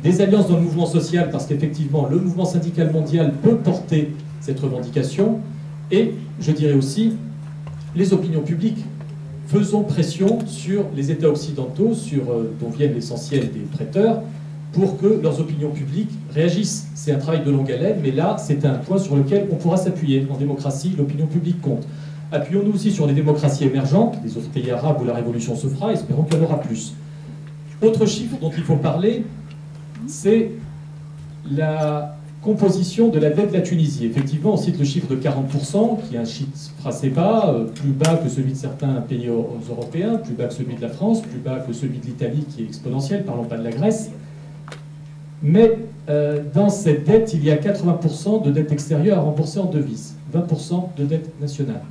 des alliances dans le mouvement social, parce qu'effectivement, le mouvement syndical mondial peut porter cette revendication, et je dirais aussi, les opinions publiques. Faisons pression sur les États occidentaux, dont viennent l'essentiel des prêteurs, pour que leurs opinions publiques réagissent. C'est un travail de longue haleine, mais là, c'est un point sur lequel on pourra s'appuyer. En démocratie, l'opinion publique compte. Appuyons-nous aussi sur les démocraties émergentes, les autres pays arabes où la révolution se fera, espérons qu'il y en aura plus. Autre chiffre dont il faut parler, c'est la composition de la dette de la Tunisie. Effectivement, on cite le chiffre de 40%, qui est un chiffre assez bas, plus bas que celui de certains pays européens, plus bas que celui de la France, plus bas que celui de l'Italie, qui est exponentiel, parlons pas de la Grèce. Mais dans cette dette, il y a 80% de dette extérieure à rembourser en devises, 20% de dette nationale.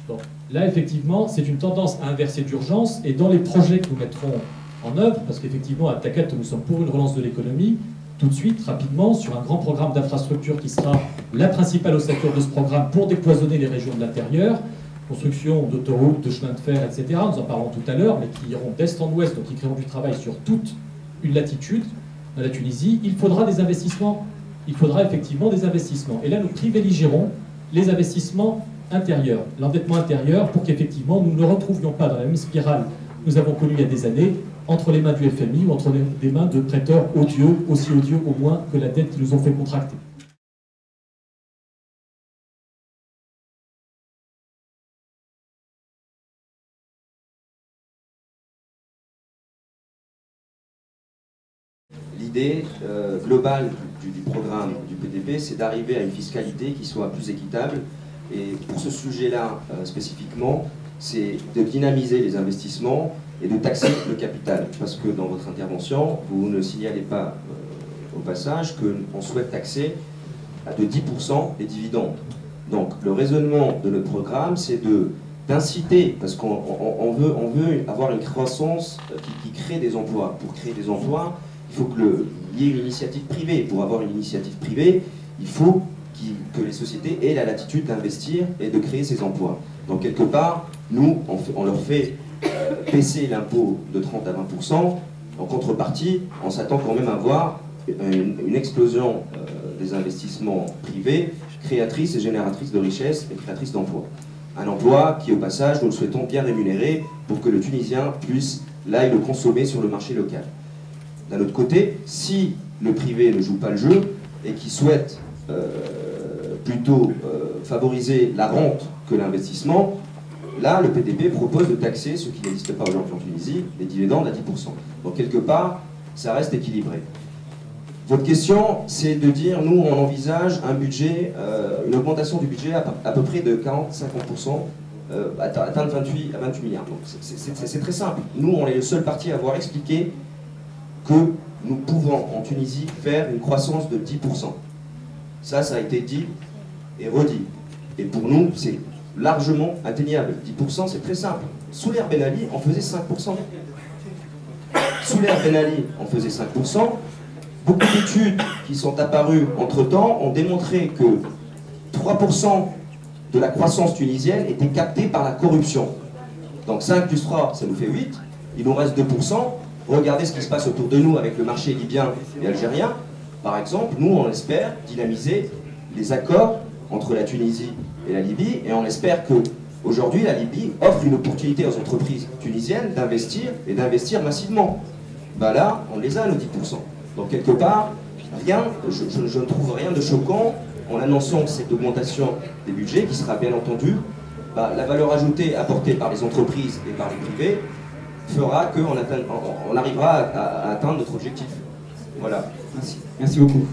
Bon, là, effectivement, c'est une tendance à inverser d'urgence, et dans les projets que nous mettrons en œuvre, parce qu'effectivement, à Takato, nous sommes pour une relance de l'économie, tout de suite, rapidement, sur un grand programme d'infrastructure qui sera la principale ossature de ce programme pour décloisonner les régions de l'intérieur, construction d'autoroutes, de chemins de fer, etc. Nous en parlerons tout à l'heure, mais qui iront d'est en ouest, donc qui créeront du travail sur toute une latitude dans la Tunisie. Il faudra des investissements, il faudra effectivement des investissements. Et là, nous privilégierons les investissements intérieurs, l'endettement intérieur, pour qu'effectivement, nous ne retrouvions pas dans la même spirale que nous avons connue il y a des années, entre les mains du FMI ou entre les mains de prêteurs odieux, aussi odieux au moins que la dette qu'ils nous ont fait contracter. L'idée globale du programme du PDP, c'est d'arriver à une fiscalité qui soit plus équitable. Et pour ce sujet-là, spécifiquement, c'est de dynamiser les investissements et de taxer le capital. Parce que dans votre intervention, vous ne signalez pas au passage, qu'on souhaite taxer de 10% les dividendes. Donc le raisonnement de notre programme, c'est d'inciter, parce qu'on veut avoir une croissance qui crée des emplois. Pour créer des emplois, il faut qu'il y ait une initiative privée. Pour avoir une initiative privée, il faut que les sociétés aient la latitude d'investir et de créer ces emplois. Donc quelque part, nous, on leur fait baisser l'impôt de 30 à 20%. En contrepartie, on s'attend quand même à voir une explosion des investissements privés, créatrices et génératrices de richesses et créatrices d'emplois. Un emploi qui, au passage, nous le souhaitons bien rémunéré pour que le Tunisien puisse l'aille le consommer sur le marché local. D'un autre côté, si le privé ne joue pas le jeu et qui souhaite plutôt favoriser la rente que l'investissement, là, le PDP propose de taxer, ce qui n'existe pas aujourd'hui en Tunisie, les dividendes à 10%. Donc, quelque part, ça reste équilibré. Votre question, c'est de dire, nous, on envisage un budget, une augmentation du budget à peu près de 40-50%, atteindre 28 à 28 milliards. Donc, c'est très simple. Nous, on est le seul parti à avoir expliqué que nous pouvons, en Tunisie, faire une croissance de 10%. Ça a été dit et redit. Et pour nous, c'est largement atteignable. 10%, c'est très simple. Sous l'ère Ben Ali, on faisait 5%. Sous l'ère Ben Ali, on faisait 5%. Beaucoup d'études qui sont apparues entre-temps ont démontré que 3% de la croissance tunisienne était captée par la corruption. Donc 5 plus 3, ça nous fait 8. Il nous reste 2%. Regardez ce qui se passe autour de nous avec le marché libyen et algérien. Par exemple, nous, on espère dynamiser les accords entre la Tunisie et la Libye, et on espère qu'aujourd'hui, la Libye offre une opportunité aux entreprises tunisiennes d'investir, et d'investir massivement. Ben là, on les a, nos 10%. Donc, quelque part, je ne trouve rien de choquant en annonçant cette augmentation des budgets, qui sera bien entendu, la valeur ajoutée apportée par les entreprises et par les privés fera qu'on arrivera à atteindre notre objectif. Voilà. Merci. Merci beaucoup.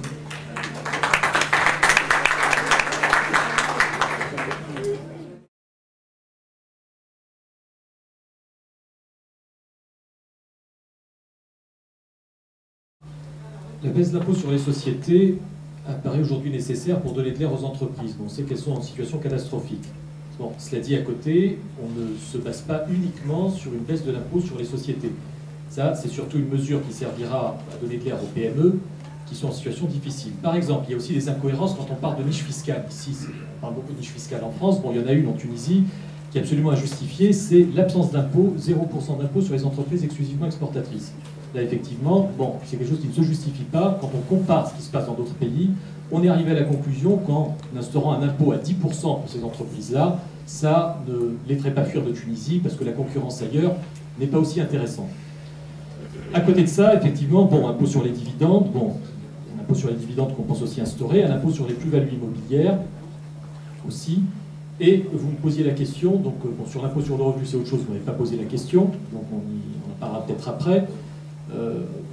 La baisse de l'impôt sur les sociétés apparaît aujourd'hui nécessaire pour donner de l'air aux entreprises. On sait qu'elles sont en situation catastrophique. Bon, cela dit, à côté, on ne se base pas uniquement sur une baisse de l'impôt sur les sociétés. Ça, c'est surtout une mesure qui servira à donner de l'air aux PME qui sont en situation difficile. Par exemple, il y a aussi des incohérences quand on parle de niche fiscale. Ici, on parle beaucoup de niche fiscale en France. Bon, il y en a une en Tunisie qui est absolument injustifiée, c'est l'absence d'impôt, 0% d'impôt sur les entreprises exclusivement exportatrices. Là, effectivement, bon, c'est quelque chose qui ne se justifie pas. Quand on compare ce qui se passe dans d'autres pays, on est arrivé à la conclusion qu'en instaurant un impôt à 10% pour ces entreprises-là, ça ne les ferait pas fuir de Tunisie parce que la concurrence ailleurs n'est pas aussi intéressante. À côté de ça, effectivement, bon, impôt sur les dividendes, bon, un impôt sur les dividendes qu'on pense aussi instaurer, un impôt sur les plus-values immobilières aussi. Et vous me posiez la question, donc bon, sur l'impôt sur le revenu, c'est autre chose, vous n'avez pas posé la question, donc on en parlera peut-être après.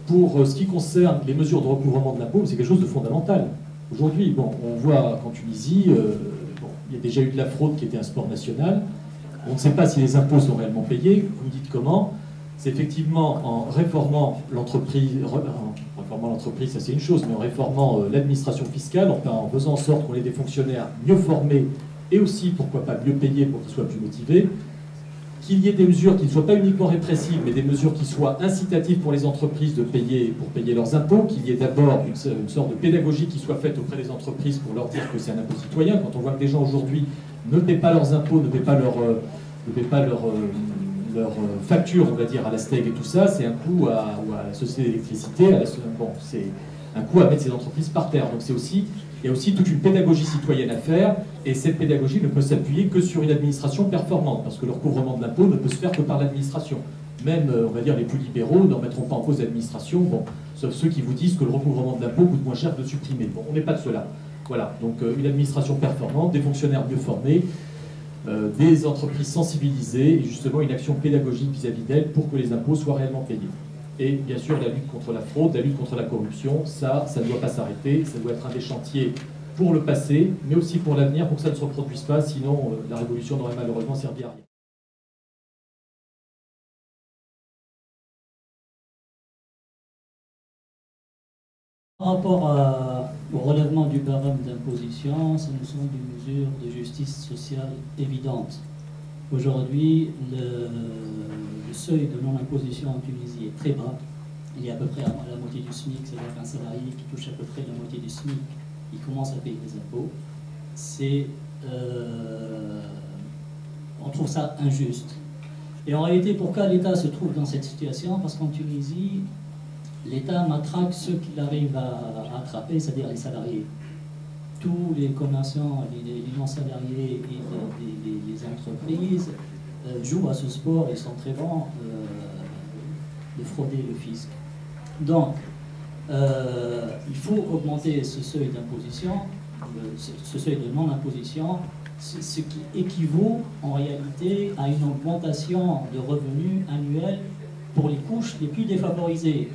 Pour ce qui concerne les mesures de recouvrement de l'impôt, c'est quelque chose de fondamental. Aujourd'hui, bon, on voit qu'en Tunisie, bon, il y a déjà eu de la fraude qui était un sport national. On ne sait pas si les impôts sont réellement payés. Vous me dites comment? C'est effectivement en réformant l'entreprise, ça c'est une chose, mais en réformant l'administration fiscale, en faisant en sorte qu'on ait des fonctionnaires mieux formés et aussi, pourquoi pas, mieux payés pour qu'ils soient plus motivés, qu'il y ait des mesures qui ne soient pas uniquement répressives, mais des mesures qui soient incitatives pour les entreprises pour payer leurs impôts, qu'il y ait d'abord une sorte de pédagogie qui soit faite auprès des entreprises pour leur dire que c'est un impôt citoyen. Quand on voit que les gens aujourd'hui ne paient pas leurs impôts, ne paient pas leur facture, on va dire, à la STEG et tout ça, c'est un coût à la société d'électricité, bon, c'est un coût à mettre ces entreprises par terre. Donc il y a aussi toute une pédagogie citoyenne à faire, et cette pédagogie ne peut s'appuyer que sur une administration performante, parce que le recouvrement de l'impôt ne peut se faire que par l'administration. Même, on va dire, les plus libéraux ne remettront pas en cause l'administration, bon, sauf ceux qui vous disent que le recouvrement de l'impôt coûte moins cher de supprimer. Bon, on n'est pas de cela. Voilà, donc une administration performante, des fonctionnaires mieux formés, des entreprises sensibilisées, et justement une action pédagogique vis-à-vis d'elles pour que les impôts soient réellement payés. Et bien sûr, la lutte contre la fraude, la lutte contre la corruption, ça ne doit pas s'arrêter, ça doit être un des chantiers pour le passé, mais aussi pour l'avenir, pour que ça ne se reproduise pas, sinon la révolution n'aurait malheureusement servi à rien. Par rapport au relèvement du barème d'imposition, ce nous sont des mesures de justice sociale évidentes. Aujourd'hui, le seuil de non-imposition en Tunisie est très bas. Il est à peu près à la moitié du SMIC, c'est-à-dire qu'un salarié qui touche à peu près la moitié du SMIC, il commence à payer des impôts. On trouve ça injuste. Et en réalité, pourquoi l'État se trouve dans cette situation? Parce qu'en Tunisie, l'État matraque ceux qu'il arrive à attraper, c'est-à-dire les salariés. Tous les commerçants, les non-salariés et les entreprises jouent à ce sport et sont très bons de frauder le fisc. Donc, il faut augmenter ce seuil d'imposition, ce seuil de non-imposition, ce qui équivaut en réalité à une augmentation de revenus annuels pour les couches les plus défavorisées.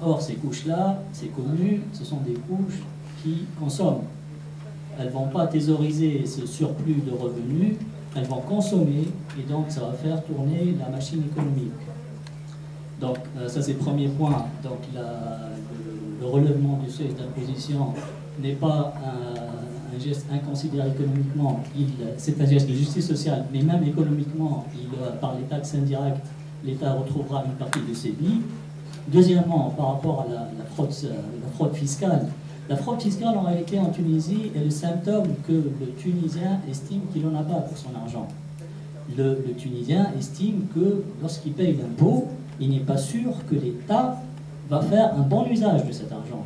Or, ces couches-là, c'est connu, ce sont des couches qui consomment. Elles ne vont pas thésauriser ce surplus de revenus, elles vont consommer, et donc ça va faire tourner la machine économique. Donc, ça c'est le premier point. Donc, le relèvement du seuil d'imposition n'est pas un geste inconsidéré économiquement, c'est un geste de justice sociale, mais même économiquement, par les taxes indirectes, l'État retrouvera une partie de ses billes. Deuxièmement, par rapport à la fraude fiscale, la fraude fiscale en réalité en Tunisie est le symptôme que le Tunisien estime qu'il n'en a pas pour son argent. Le Tunisien estime que lorsqu'il paye l'impôt, il n'est pas sûr que l'État va faire un bon usage de cet argent.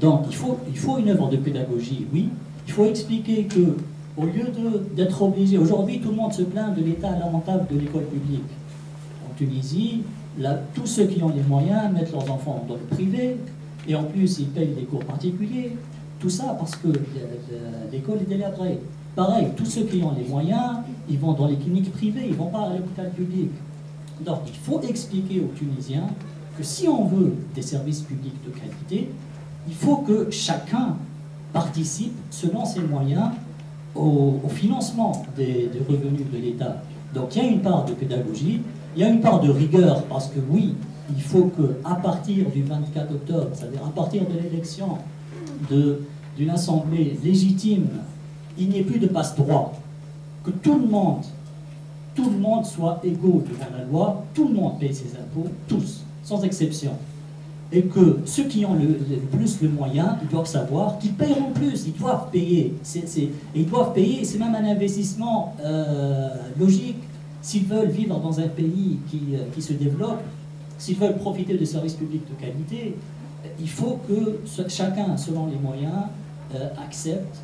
Donc il faut une œuvre de pédagogie, oui. Il faut expliquer que, au lieu d'être obligé, aujourd'hui tout le monde se plaint de l'état lamentable de l'école publique. En Tunisie, tous ceux qui ont les moyens mettent leurs enfants dans le privé, et en plus ils payent des cours particuliers. Tout ça parce que l'école est délabrée. Pareil, tous ceux qui ont les moyens, ils vont dans les cliniques privées, ils ne vont pas à l'hôpital public. Donc il faut expliquer aux Tunisiens que si on veut des services publics de qualité, il faut que chacun participe, selon ses moyens, au financement des revenus de l'État. Donc il y a une part de pédagogie, il y a une part de rigueur, parce que oui, il faut qu'à partir du 24 octobre, c'est-à-dire à partir de l'élection d'une assemblée légitime, il n'y ait plus de passe-droit, que tout le monde soit égaux devant la loi, tout le monde paye ses impôts, tous, sans exception. Et que ceux qui ont le plus le moyen, ils doivent savoir qu'ils paieront plus, ils doivent payer. Ils doivent payer, c'est même un investissement logique. S'ils veulent vivre dans un pays qui se développe, s'ils veulent profiter de services publics de qualité, il faut que chacun, selon les moyens, accepte,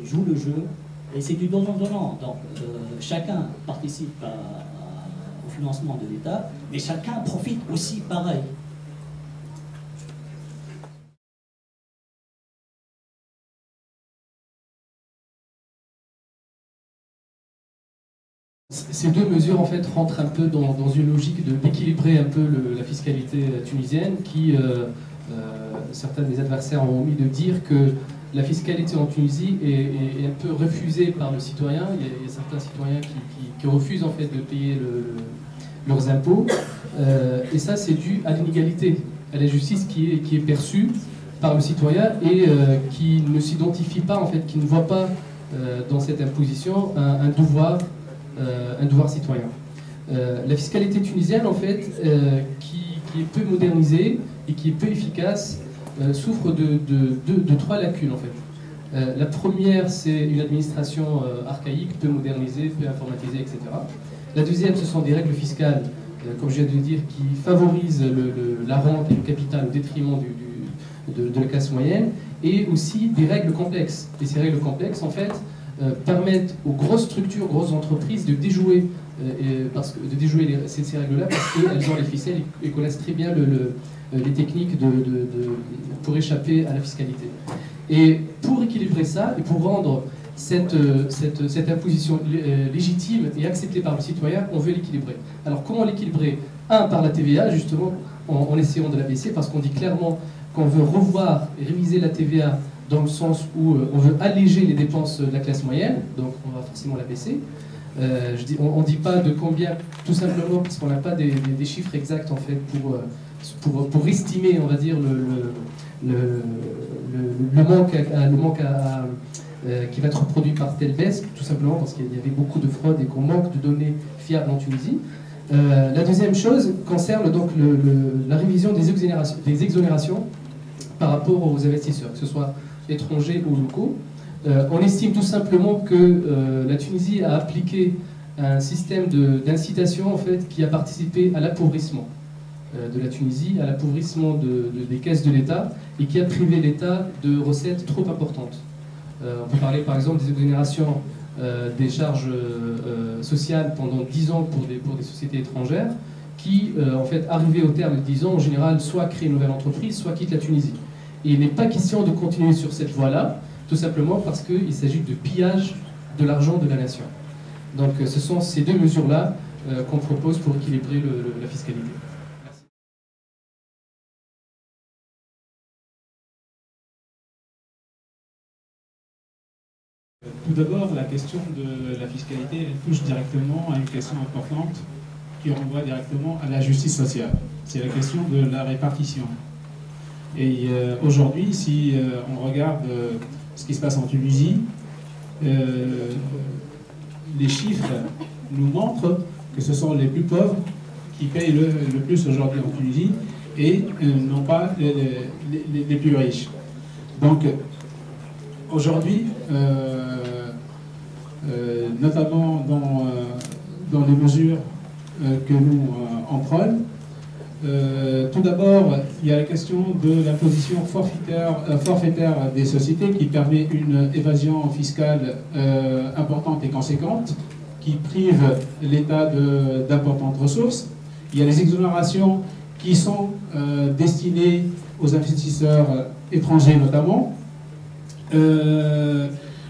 joue le jeu. Et c'est du donnant-donnant. Donc chacun participe au financement de l'État, mais chacun profite aussi pareil. Ces deux mesures en fait rentrent un peu dans une logique d'équilibrer un peu la fiscalité tunisienne qui, certains des adversaires ont omis de dire que la fiscalité en Tunisie est un peu refusée par le citoyen. Il y a certains citoyens qui refusent en fait de payer leurs impôts. Et ça c'est dû à l'inégalité, à l'injustice qui est perçue par le citoyen et qui ne s'identifie pas en fait, qui ne voit pas dans cette imposition un devoir citoyen. La fiscalité tunisienne, en fait, qui est peu modernisée et qui est peu efficace, souffre de trois lacunes, en fait. La première, c'est une administration archaïque, peu modernisée, peu informatisée, etc. La deuxième, ce sont des règles fiscales, comme je viens de le dire, qui favorisent la rente et le capital au détriment de la classe moyenne, et aussi des règles complexes. Et ces règles complexes, en fait, permettent aux grosses structures, grosses entreprises de déjouer, ces règles-là parce qu'elles ont les ficelles et connaissent très bien les techniques pour échapper à la fiscalité. Et pour équilibrer ça et pour rendre cette imposition légitime et acceptée par le citoyen, on veut l'équilibrer. Alors comment l'équilibrer? Par la TVA, justement, en essayant de la baisser, parce qu'on dit clairement qu'on veut revoir et réviser la TVA dans le sens où on veut alléger les dépenses de la classe moyenne, donc on va forcément la baisser. On ne dit pas de combien, tout simplement parce qu'on n'a pas des chiffres exacts en fait pour estimer, on va dire, le manque qui va être produit par telle baisse, tout simplement parce qu'il y avait beaucoup de fraude et qu'on manque de données fiables en Tunisie. La deuxième chose concerne donc la révision des exonérations par rapport aux investisseurs, que ce soit étrangers ou locaux. On estime tout simplement que la Tunisie a appliqué un système d'incitation en fait, qui a participé à l'appauvrissement de la Tunisie, à l'appauvrissement des caisses de l'État et qui a privé l'État de recettes trop importantes. On peut parler par exemple des exonérations des charges sociales pendant 10 ans pour des sociétés étrangères qui, en fait, arrivées au terme de 10 ans, en général, soit créent une nouvelle entreprise, soit quittent la Tunisie. Et il n'est pas question de continuer sur cette voie-là, tout simplement parce qu'il s'agit de pillage de l'argent de la nation. Donc ce sont ces deux mesures-là qu'on propose pour équilibrer la fiscalité. Tout d'abord, la question de la fiscalité, elle touche directement à une question importante qui renvoie directement à la justice sociale. C'est la question de la répartition. Et aujourd'hui, si on regarde ce qui se passe en Tunisie, les chiffres nous montrent que ce sont les plus pauvres qui payent le plus aujourd'hui en Tunisie et non pas les plus riches. Donc, aujourd'hui, notamment dans les mesures que nous on prône, tout d'abord, il y a la question de l'imposition forfaitaire des sociétés qui permet une évasion fiscale importante et conséquente, qui prive l'État d'importantes ressources. Il y a les exonérations qui sont destinées aux investisseurs étrangers notamment.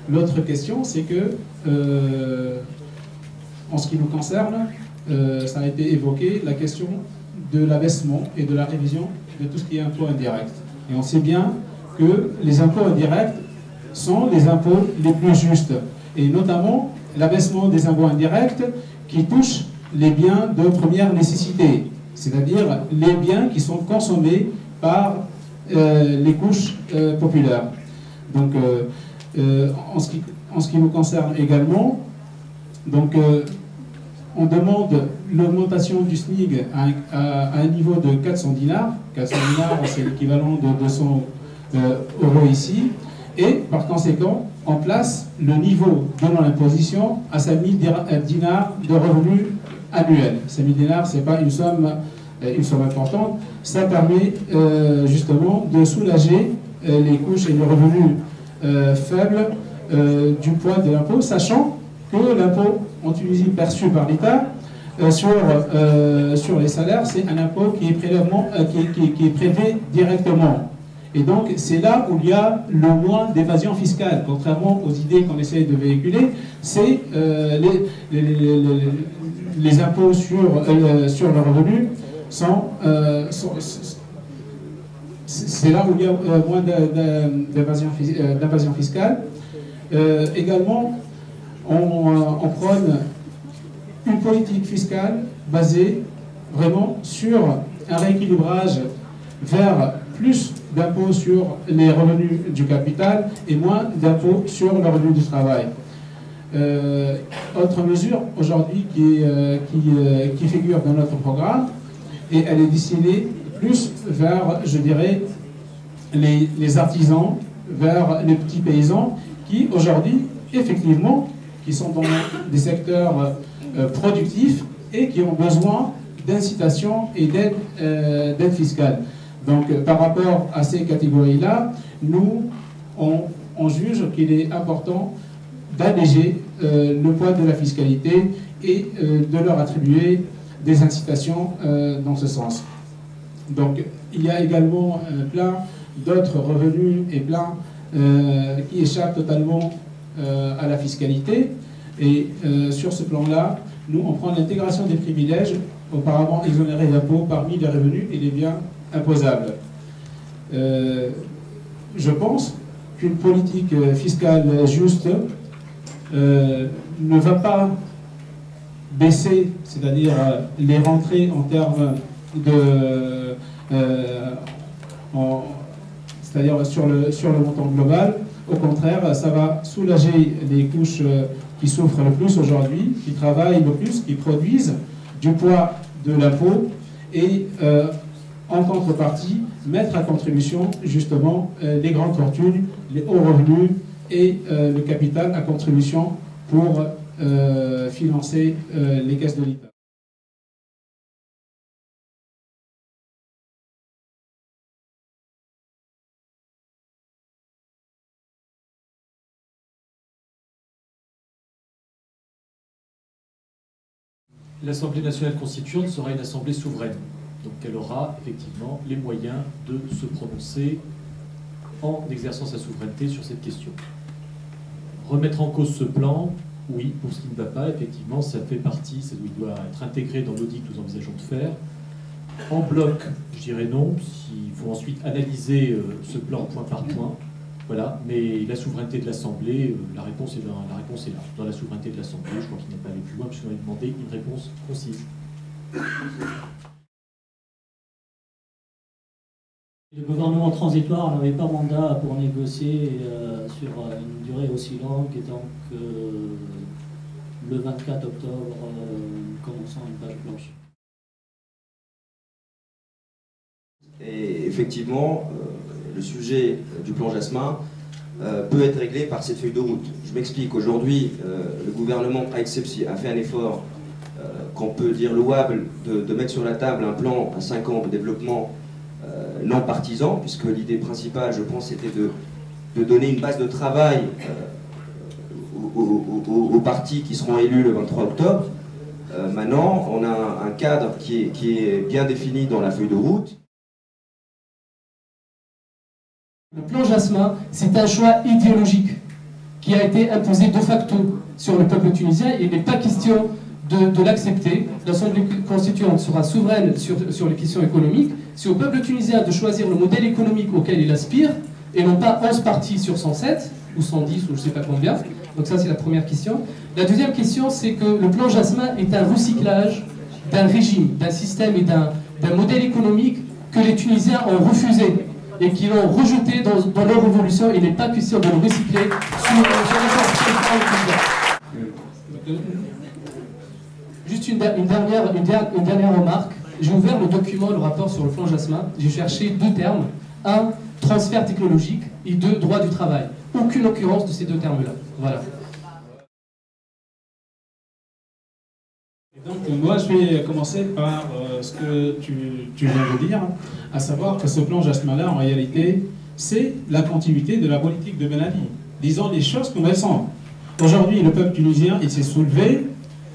L'autre question, c'est que, en ce qui nous concerne, ça a été évoqué, la question de l'abaissement et de la révision de tout ce qui est impôts indirects. Et on sait bien que les impôts indirects sont les impôts les plus justes. Et notamment l'abaissement des impôts indirects qui touchent les biens de première nécessité, c'est-à-dire les biens qui sont consommés par les couches populaires. Donc, en ce qui nous concerne également, donc, on demande l'augmentation du SMIG à un niveau de 400 dinars. 400 dinars, c'est l'équivalent de 200 euros ici. Et par conséquent, on place le niveau de l'imposition à 5000 dinars de revenus annuels. 5000 dinars, ce n'est pas une somme importante. Ça permet justement de soulager les couches et les revenus faibles du poids de l'impôt, sachant que l'impôt en Tunisie perçu par l'État sur les salaires, c'est un impôt qui est prélevé directement. Et donc, c'est là où il y a le moins d'évasion fiscale. Contrairement aux idées qu'on essaie de véhiculer, c'est les impôts sur le revenu c'est là où il y a moins d'évasion fiscale. Également, on prône une politique fiscale basée vraiment sur un rééquilibrage vers plus d'impôts sur les revenus du capital et moins d'impôts sur le revenu du travail. Autre mesure aujourd'hui qui figure dans notre programme, et elle est destinée plus vers, je dirais, les artisans, vers les petits paysans qui aujourd'hui, effectivement, qui sont dans des secteurs productifs et qui ont besoin d'incitation et d'aide fiscale. Donc, par rapport à ces catégories-là, nous, on juge qu'il est important d'alléger le poids de la fiscalité et de leur attribuer des incitations dans ce sens. Donc, il y a également plein d'autres revenus et plein qui échappent totalement à la fiscalité. Et sur ce plan-là, nous, on prend l'intégration des privilèges auparavant exonérés d'impôts parmi les revenus et les biens imposables. Je pense qu'une politique fiscale juste ne va pas baisser, c'est-à-dire les rentrées en termes c'est-à-dire sur le montant global. Au contraire, ça va soulager les couches qui souffrent le plus aujourd'hui, qui travaillent le plus, qui produisent du poids de l'impôt et en contrepartie, mettre à contribution justement les grandes fortunes, les hauts revenus et le capital à contribution pour financer les caisses de l'État. L'Assemblée nationale constituante sera une assemblée souveraine. Donc elle aura effectivement les moyens de se prononcer en exerçant sa souveraineté sur cette question. Remettre en cause ce plan, oui, pour ce qui ne va pas, effectivement, ça fait partie, il doit être intégré dans l'audit que nous envisageons de faire. En bloc, je dirais non, il faut ensuite analyser ce plan point par point. Voilà, mais la souveraineté de l'Assemblée, la réponse est là. Dans la souveraineté de l'Assemblée, je crois qu'il n'est pas allé plus loin, puisqu'on a demandé une réponse concise. Le gouvernement transitoire n'avait pas mandat pour négocier sur une durée aussi longue, et donc le 24 octobre, commençant une page blanche. Et effectivement, le sujet du plan Jasmin peut être réglé par cette feuille de route. Je m'explique. Aujourd'hui, le gouvernement a fait un effort qu'on peut dire louable de mettre sur la table un plan à 5 ans de développement non partisan, puisque l'idée principale, je pense, c'était de donner une base de travail aux partis qui seront élus le 23 octobre. Maintenant, on a un cadre qui est bien défini dans la feuille de route. Le plan Jasmin, c'est un choix idéologique qui a été imposé de facto sur le peuple tunisien. Il n'est pas question de l'accepter. L'Assemblée constituante sera souveraine sur les questions économiques. C'est au peuple tunisien de choisir le modèle économique auquel il aspire, et non pas 11 partis sur 107, ou 110, ou je ne sais pas combien. Donc ça, c'est la première question. La deuxième question, c'est que le plan Jasmin est un recyclage d'un régime, d'un système et d'un modèle économique que les Tunisiens ont refusé et qui l'ont rejeté dans leur révolution. Il n'est pas question de le recycler sur Juste une dernière remarque. J'ai ouvert le document, le rapport sur le plan Jasmin. J'ai cherché 2 termes. 1, transfert technologique, et 2, droit du travail. Aucune occurrence de ces 2 termes-là. Voilà. Donc moi, je vais commencer par ce que tu viens de dire, à savoir que ce plan Jasmin-là, en réalité, c'est la continuité de la politique de Ben Ali. Disons les choses comme elles sont. Aujourd'hui, le peuple tunisien, il s'est soulevé,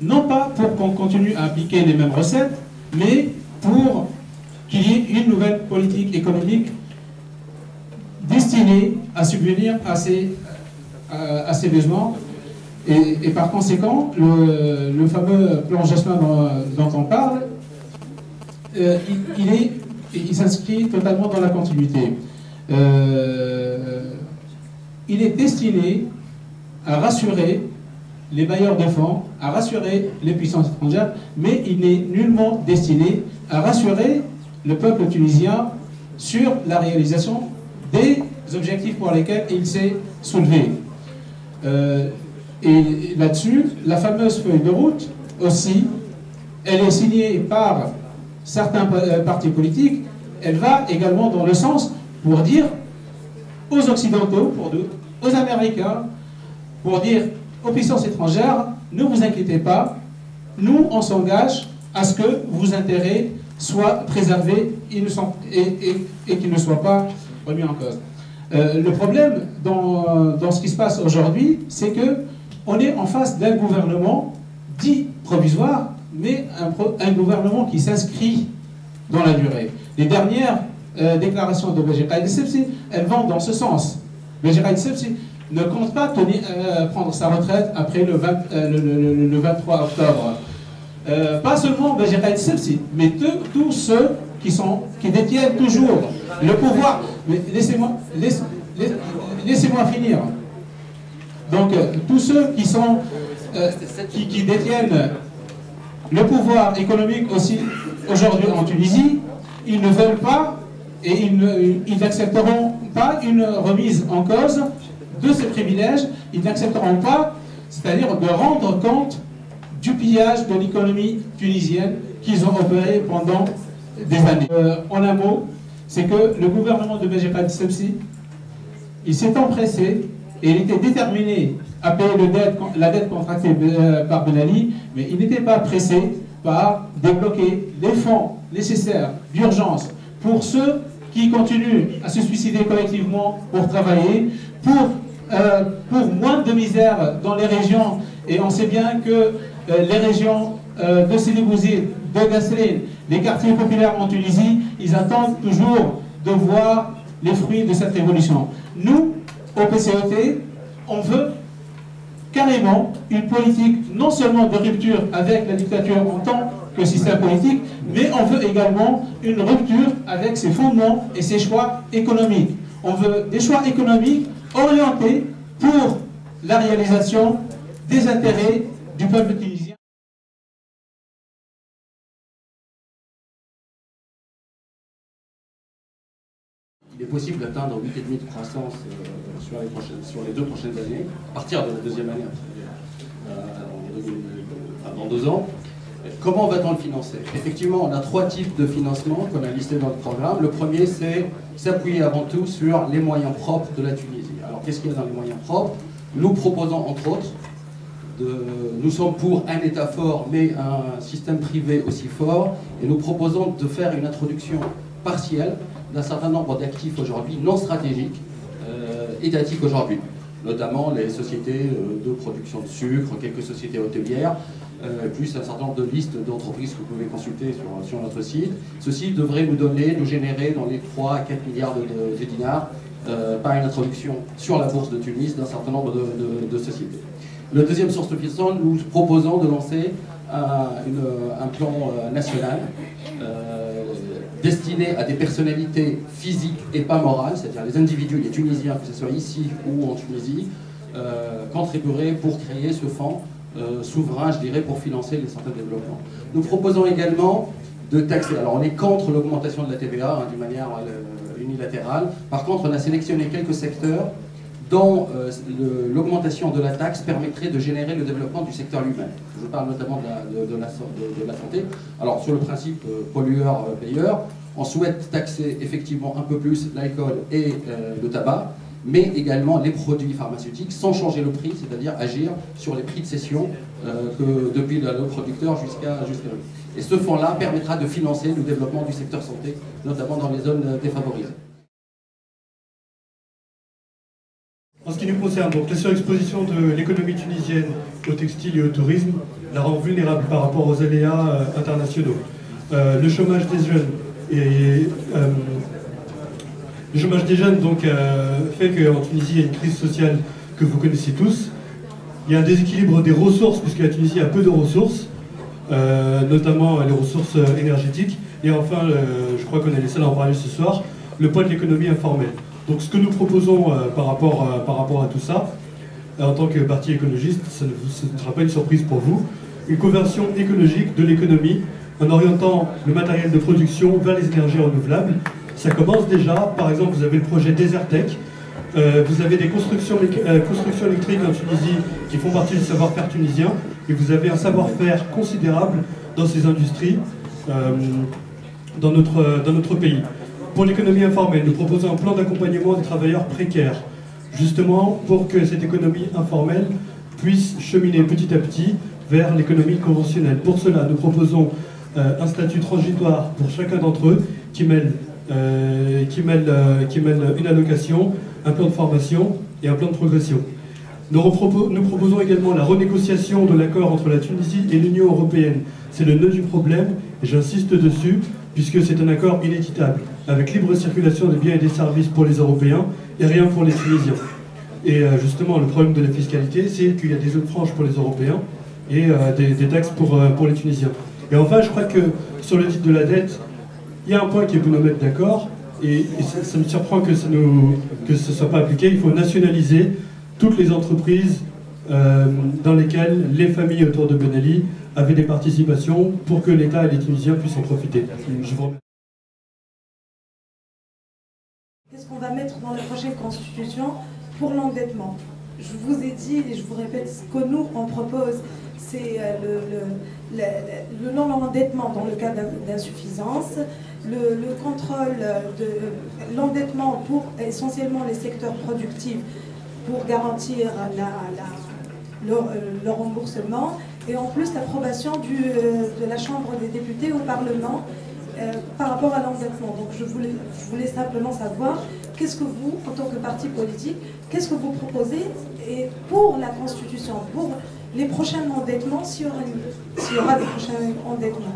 non pas pour qu'on continue à appliquer les mêmes recettes, mais pour qu'il y ait une nouvelle politique économique destinée à subvenir à ses besoins. Et par conséquent, le fameux plan Jasmin dont on parle, il s'inscrit totalement dans la continuité. Il est destiné à rassurer les bailleurs de fonds, à rassurer les puissances étrangères, mais il n'est nullement destiné à rassurer le peuple tunisien sur la réalisation des objectifs pour lesquels il s'est soulevé. Et là-dessus, la fameuse feuille de route aussi, elle est signée par certains partis politiques, elle va également dans le sens pour dire aux Occidentaux, aux Américains, pour dire aux puissances étrangères, ne vous inquiétez pas, nous on s'engage à ce que vos intérêts soient préservés et qu'ils ne soient pas remis en cause. Le problème dans ce qui se passe aujourd'hui, c'est que on est en face d'un gouvernement dit provisoire, mais un gouvernement qui s'inscrit dans la durée. Les dernières déclarations de Beji Caïd Essebsi, elles vont dans ce sens. Beji Caïd Essebsi ne compte pas prendre sa retraite après le 23 octobre. Pas seulement Beji Caïd Essebsi, mais tous ceux qui détiennent toujours le pouvoir. Laissez-moi finir. Donc, tous ceux qui détiennent le pouvoir économique aussi aujourd'hui en Tunisie, ils ne veulent pas et ils n'accepteront pas une remise en cause de ces privilèges. Ils n'accepteront pas, c'est-à-dire de rendre compte du pillage de l'économie tunisienne qu'ils ont opéré pendant des années. En un mot, c'est que le gouvernement de Beji Caid Essebsi, il s'est empressé et il était déterminé à payer la dette contractée par Ben Ali, mais il n'était pas pressé par débloquer les fonds nécessaires d'urgence pour ceux qui continuent à se suicider collectivement pour travailler, pour moins de misère dans les régions. Et on sait bien que les régions de Sidi Bouzid, de Gasserine, les quartiers populaires en Tunisie, ils attendent toujours de voir les fruits de cette révolution. Nous, au PCOT, on veut carrément une politique non seulement de rupture avec la dictature en tant que système politique, mais on veut également une rupture avec ses fondements et ses choix économiques. On veut des choix économiques orientés pour la réalisation des intérêts du peuple tunisien. Il est possible d'atteindre 8,5% de croissance sur les 2 prochaines années, à partir de la deuxième année, dans 2 ans. Comment va-t-on le financer? Effectivement, on a 3 types de financement qu'on a listés dans le programme. Le premier, c'est s'appuyer avant tout sur les moyens propres de la Tunisie. Alors, qu'est-ce qu'il y a dans les moyens propres? Nous proposons, entre autres, nous sommes pour un État fort, mais un système privé aussi fort, et nous proposons de faire une introduction partielle d'un certain nombre d'actifs aujourd'hui non stratégiques, étatiques aujourd'hui, notamment les sociétés de production de sucre, quelques sociétés hôtelières, plus un certain nombre de listes d'entreprises que vous pouvez consulter sur notre site. Ceci devrait nous générer dans les 3 à 4 milliards de dinars par une introduction sur la bourse de Tunis d'un certain nombre de sociétés. La deuxième source de financement, nous proposons de lancer un plan national destiné à des personnalités physiques et pas morales, c'est-à-dire les individus, les Tunisiens, que ce soit ici ou en Tunisie, contribueraient pour créer ce fonds souverain, je dirais, pour financer les certains développements. Nous proposons également de taxer. Alors on est contre l'augmentation de la TVA d'une manière unilatérale. Par contre, on a sélectionné quelques secteurs dont l'augmentation de la taxe permettrait de générer le développement du secteur lui-même. Je parle notamment de la santé. Alors sur le principe pollueur-payeur, on souhaite taxer effectivement un peu plus l'alcool et le tabac, mais également les produits pharmaceutiques sans changer le prix, c'est-à-dire agir sur les prix de cession depuis le producteur jusqu'à lui. Et ce fonds-là permettra de financer le développement du secteur santé, notamment dans les zones défavorisées. En ce qui nous concerne, donc la surexposition de l'économie tunisienne au textile et au tourisme la rend vulnérable par rapport aux aléas internationaux. Le chômage des jeunes donc, fait qu'en Tunisie, il y a une crise sociale que vous connaissez tous. Il y a un déséquilibre des ressources, puisque la Tunisie a peu de ressources, notamment les ressources énergétiques. Et enfin, je crois qu'on est les seuls à en parler ce soir, le poids de l'économie informelle. Donc ce que nous proposons par rapport à tout ça, en tant que parti écologiste, ce ne sera pas une surprise pour vous, une conversion écologique de l'économie en orientant le matériel de production vers les énergies renouvelables. Ça commence déjà, par exemple vous avez le projet Desertec, vous avez des constructions électriques en Tunisie qui font partie du savoir-faire tunisien, et vous avez un savoir-faire considérable dans ces industries dans notre pays. Pour l'économie informelle, nous proposons un plan d'accompagnement des travailleurs précaires, justement pour que cette économie informelle puisse cheminer petit à petit vers l'économie conventionnelle. Pour cela, nous proposons un statut transitoire pour chacun d'entre eux qui mêle une allocation, un plan de formation et un plan de progression. Nous proposons également la renégociation de l'accord entre la Tunisie et l'Union européenne. C'est le nœud du problème, et j'insiste dessus, puisque c'est un accord inéquitable, avec libre circulation des biens et des services pour les Européens et rien pour les Tunisiens. Et justement, le problème de la fiscalité, c'est qu'il y a des zones franches pour les Européens et des taxes pour les Tunisiens. Et enfin, je crois que sur le titre de la dette, il y a un point qui peut nous mettre d'accord, et ça me surprend que ce ne soit pas appliqué. Il faut nationaliser toutes les entreprises dans lesquels les familles autour de Ben Ali avaient des participations pour que l'État et les Tunisiens puissent en profiter. Je vous remercie. Qu'est-ce qu'on va mettre dans la prochaine constitution pour l'endettement? Je vous ai dit et je vous répète ce que nous on propose, c'est le non-endettement dans le cas d'insuffisance, le contrôle de l'endettement pour essentiellement les secteurs productifs pour garantir le remboursement, et en plus l'approbation de la Chambre des députés au Parlement par rapport à l'endettement. Donc je voulais simplement savoir, qu'est-ce que vous, en tant que parti politique, qu'est-ce que vous proposez et pour la Constitution, pour les prochains endettements, s'il y aura des prochains endettements?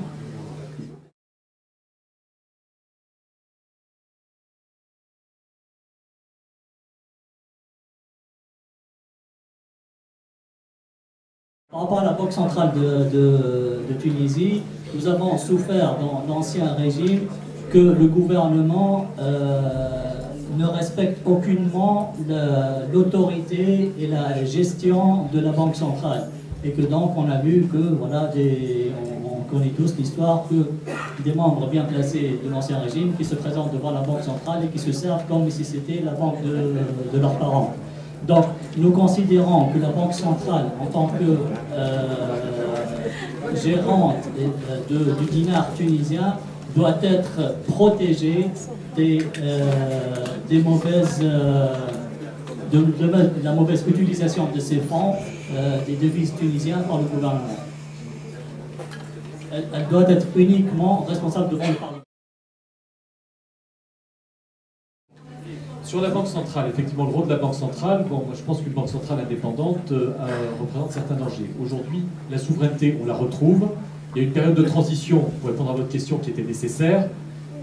Par rapport à la Banque centrale de Tunisie, nous avons souffert dans l'ancien régime que le gouvernement ne respecte aucunement l'autorité et la gestion de la Banque centrale. Et que donc on a vu que, voilà, on connaît tous l'histoire, que des membres bien placés de l'ancien régime qui se présentent devant la Banque centrale et qui se servent comme si c'était la banque de leurs parents. Donc, nous considérons que la Banque centrale, en tant que gérante du dinar tunisien, doit être protégée de la mauvaise utilisation de ces fonds, des devises tunisiennes par le gouvernement. Elle doit être uniquement responsable devant le Parlement. Sur la Banque centrale, effectivement, le rôle de la Banque centrale, bon, moi je pense qu'une Banque centrale indépendante représente certains dangers. Aujourd'hui, la souveraineté, on la retrouve. Il y a une période de transition, pour répondre à votre question, qui était nécessaire.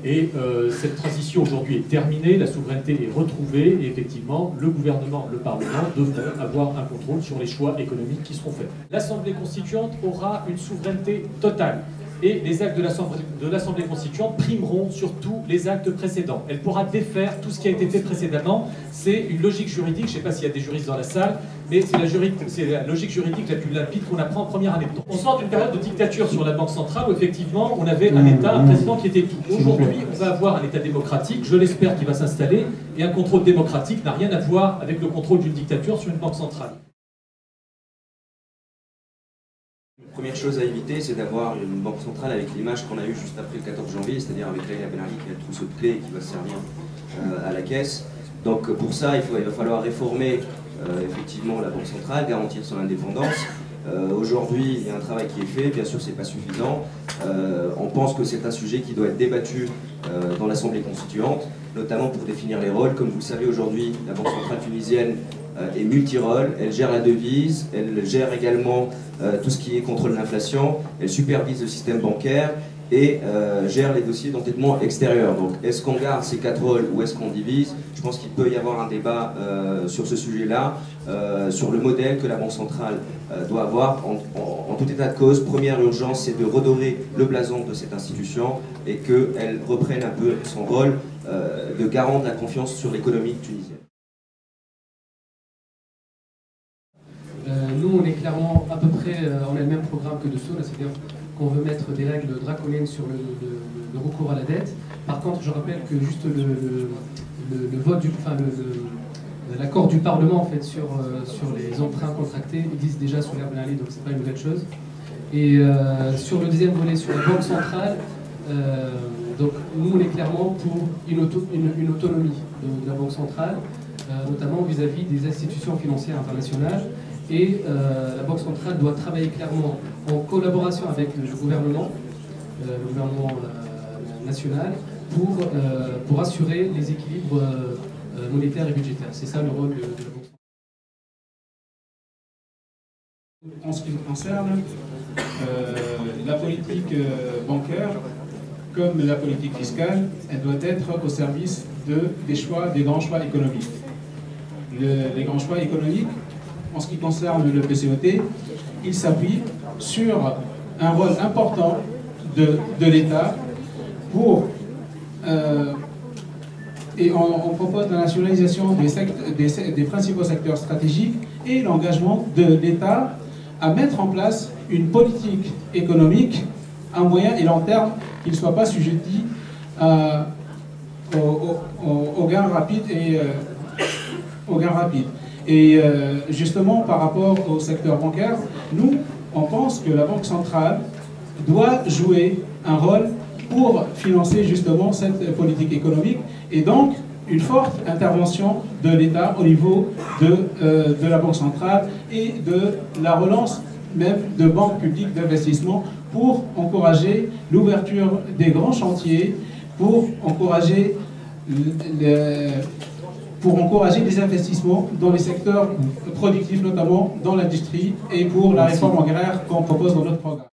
Et cette transition aujourd'hui est terminée, la souveraineté est retrouvée. Et effectivement, le gouvernement, le Parlement devront avoir un contrôle sur les choix économiques qui seront faits. L'Assemblée constituante aura une souveraineté totale. Et les actes de l'Assemblée constituante primeront sur tous les actes précédents. Elle pourra défaire tout ce qui a été fait précédemment. C'est une logique juridique, je ne sais pas s'il y a des juristes dans la salle, mais c'est la logique juridique la plus limpide qu'on apprend en première année. On sort d'une période de dictature sur la Banque centrale où effectivement on avait un État, un président qui était tout. Aujourd'hui, on va avoir un État démocratique, je l'espère, qui va s'installer, et un contrôle démocratique n'a rien à voir avec le contrôle d'une dictature sur une banque centrale. La première chose à éviter, c'est d'avoir une banque centrale avec l'image qu'on a eue juste après le 14 janvier, c'est-à-dire avec Leïla Ben Ali qui a le trousseau de clés qui va servir à la caisse. Donc pour ça, il va falloir réformer effectivement la banque centrale, garantir son indépendance. Aujourd'hui, il y a un travail qui est fait, bien sûr, c'est pas suffisant. On pense que c'est un sujet qui doit être débattu dans l'Assemblée constituante, notamment pour définir les rôles. Comme vous le savez, aujourd'hui, la Banque centrale tunisienne est multirôle, elle gère la devise, elle gère également tout ce qui est contrôle de l'inflation, elle supervise le système bancaire et gère les dossiers d'endettement extérieur. Donc est-ce qu'on garde ces 4 rôles ou est-ce qu'on divise? Je pense qu'il peut y avoir un débat sur ce sujet-là, sur le modèle que la Banque centrale doit avoir. En tout état de cause, première urgence, c'est de redorer le blason de cette institution et qu'elle reprenne un peu son rôle de garant de la confiance sur l'économie tunisienne. Nous, on est clairement à peu près, on a le même programme que Dessous, c'est-à-dire qu'on veut mettre des règles draconiennes sur le recours à la dette. Par contre, je rappelle que juste le vote l'accord du Parlement en fait sur les emprunts contractés existe déjà sous l'ère Ben Ali, donc c'est pas une nouvelle chose. Et sur le deuxième volet, sur la Banque centrale, donc nous, on est clairement pour une autonomie de la Banque centrale, notamment vis-à-vis des institutions financières internationales. Et la Banque centrale doit travailler clairement en collaboration avec le gouvernement national, pour assurer les équilibres monétaires et budgétaires. C'est ça le rôle de la Banque centrale. En ce qui nous concerne, la politique bancaire, comme la politique fiscale, elle doit être au service des grands choix économiques. Les grands choix économiques, en ce qui concerne le PCOT, il s'appuie sur un rôle important de l'État pour et on propose la nationalisation des principaux secteurs stratégiques et l'engagement de l'État à mettre en place une politique économique à moyen et long terme qui ne soit pas sujetti au gain rapide et justement par rapport au secteur bancaire, nous on pense que la Banque centrale doit jouer un rôle pour financer justement cette politique économique et donc une forte intervention de l'État au niveau de la Banque centrale et de la relance même de banques publiques d'investissement pour encourager l'ouverture des grands chantiers, pour encourager les investissements dans les secteurs productifs, notamment dans l'industrie, et pour la réforme agraire qu'on propose dans notre programme.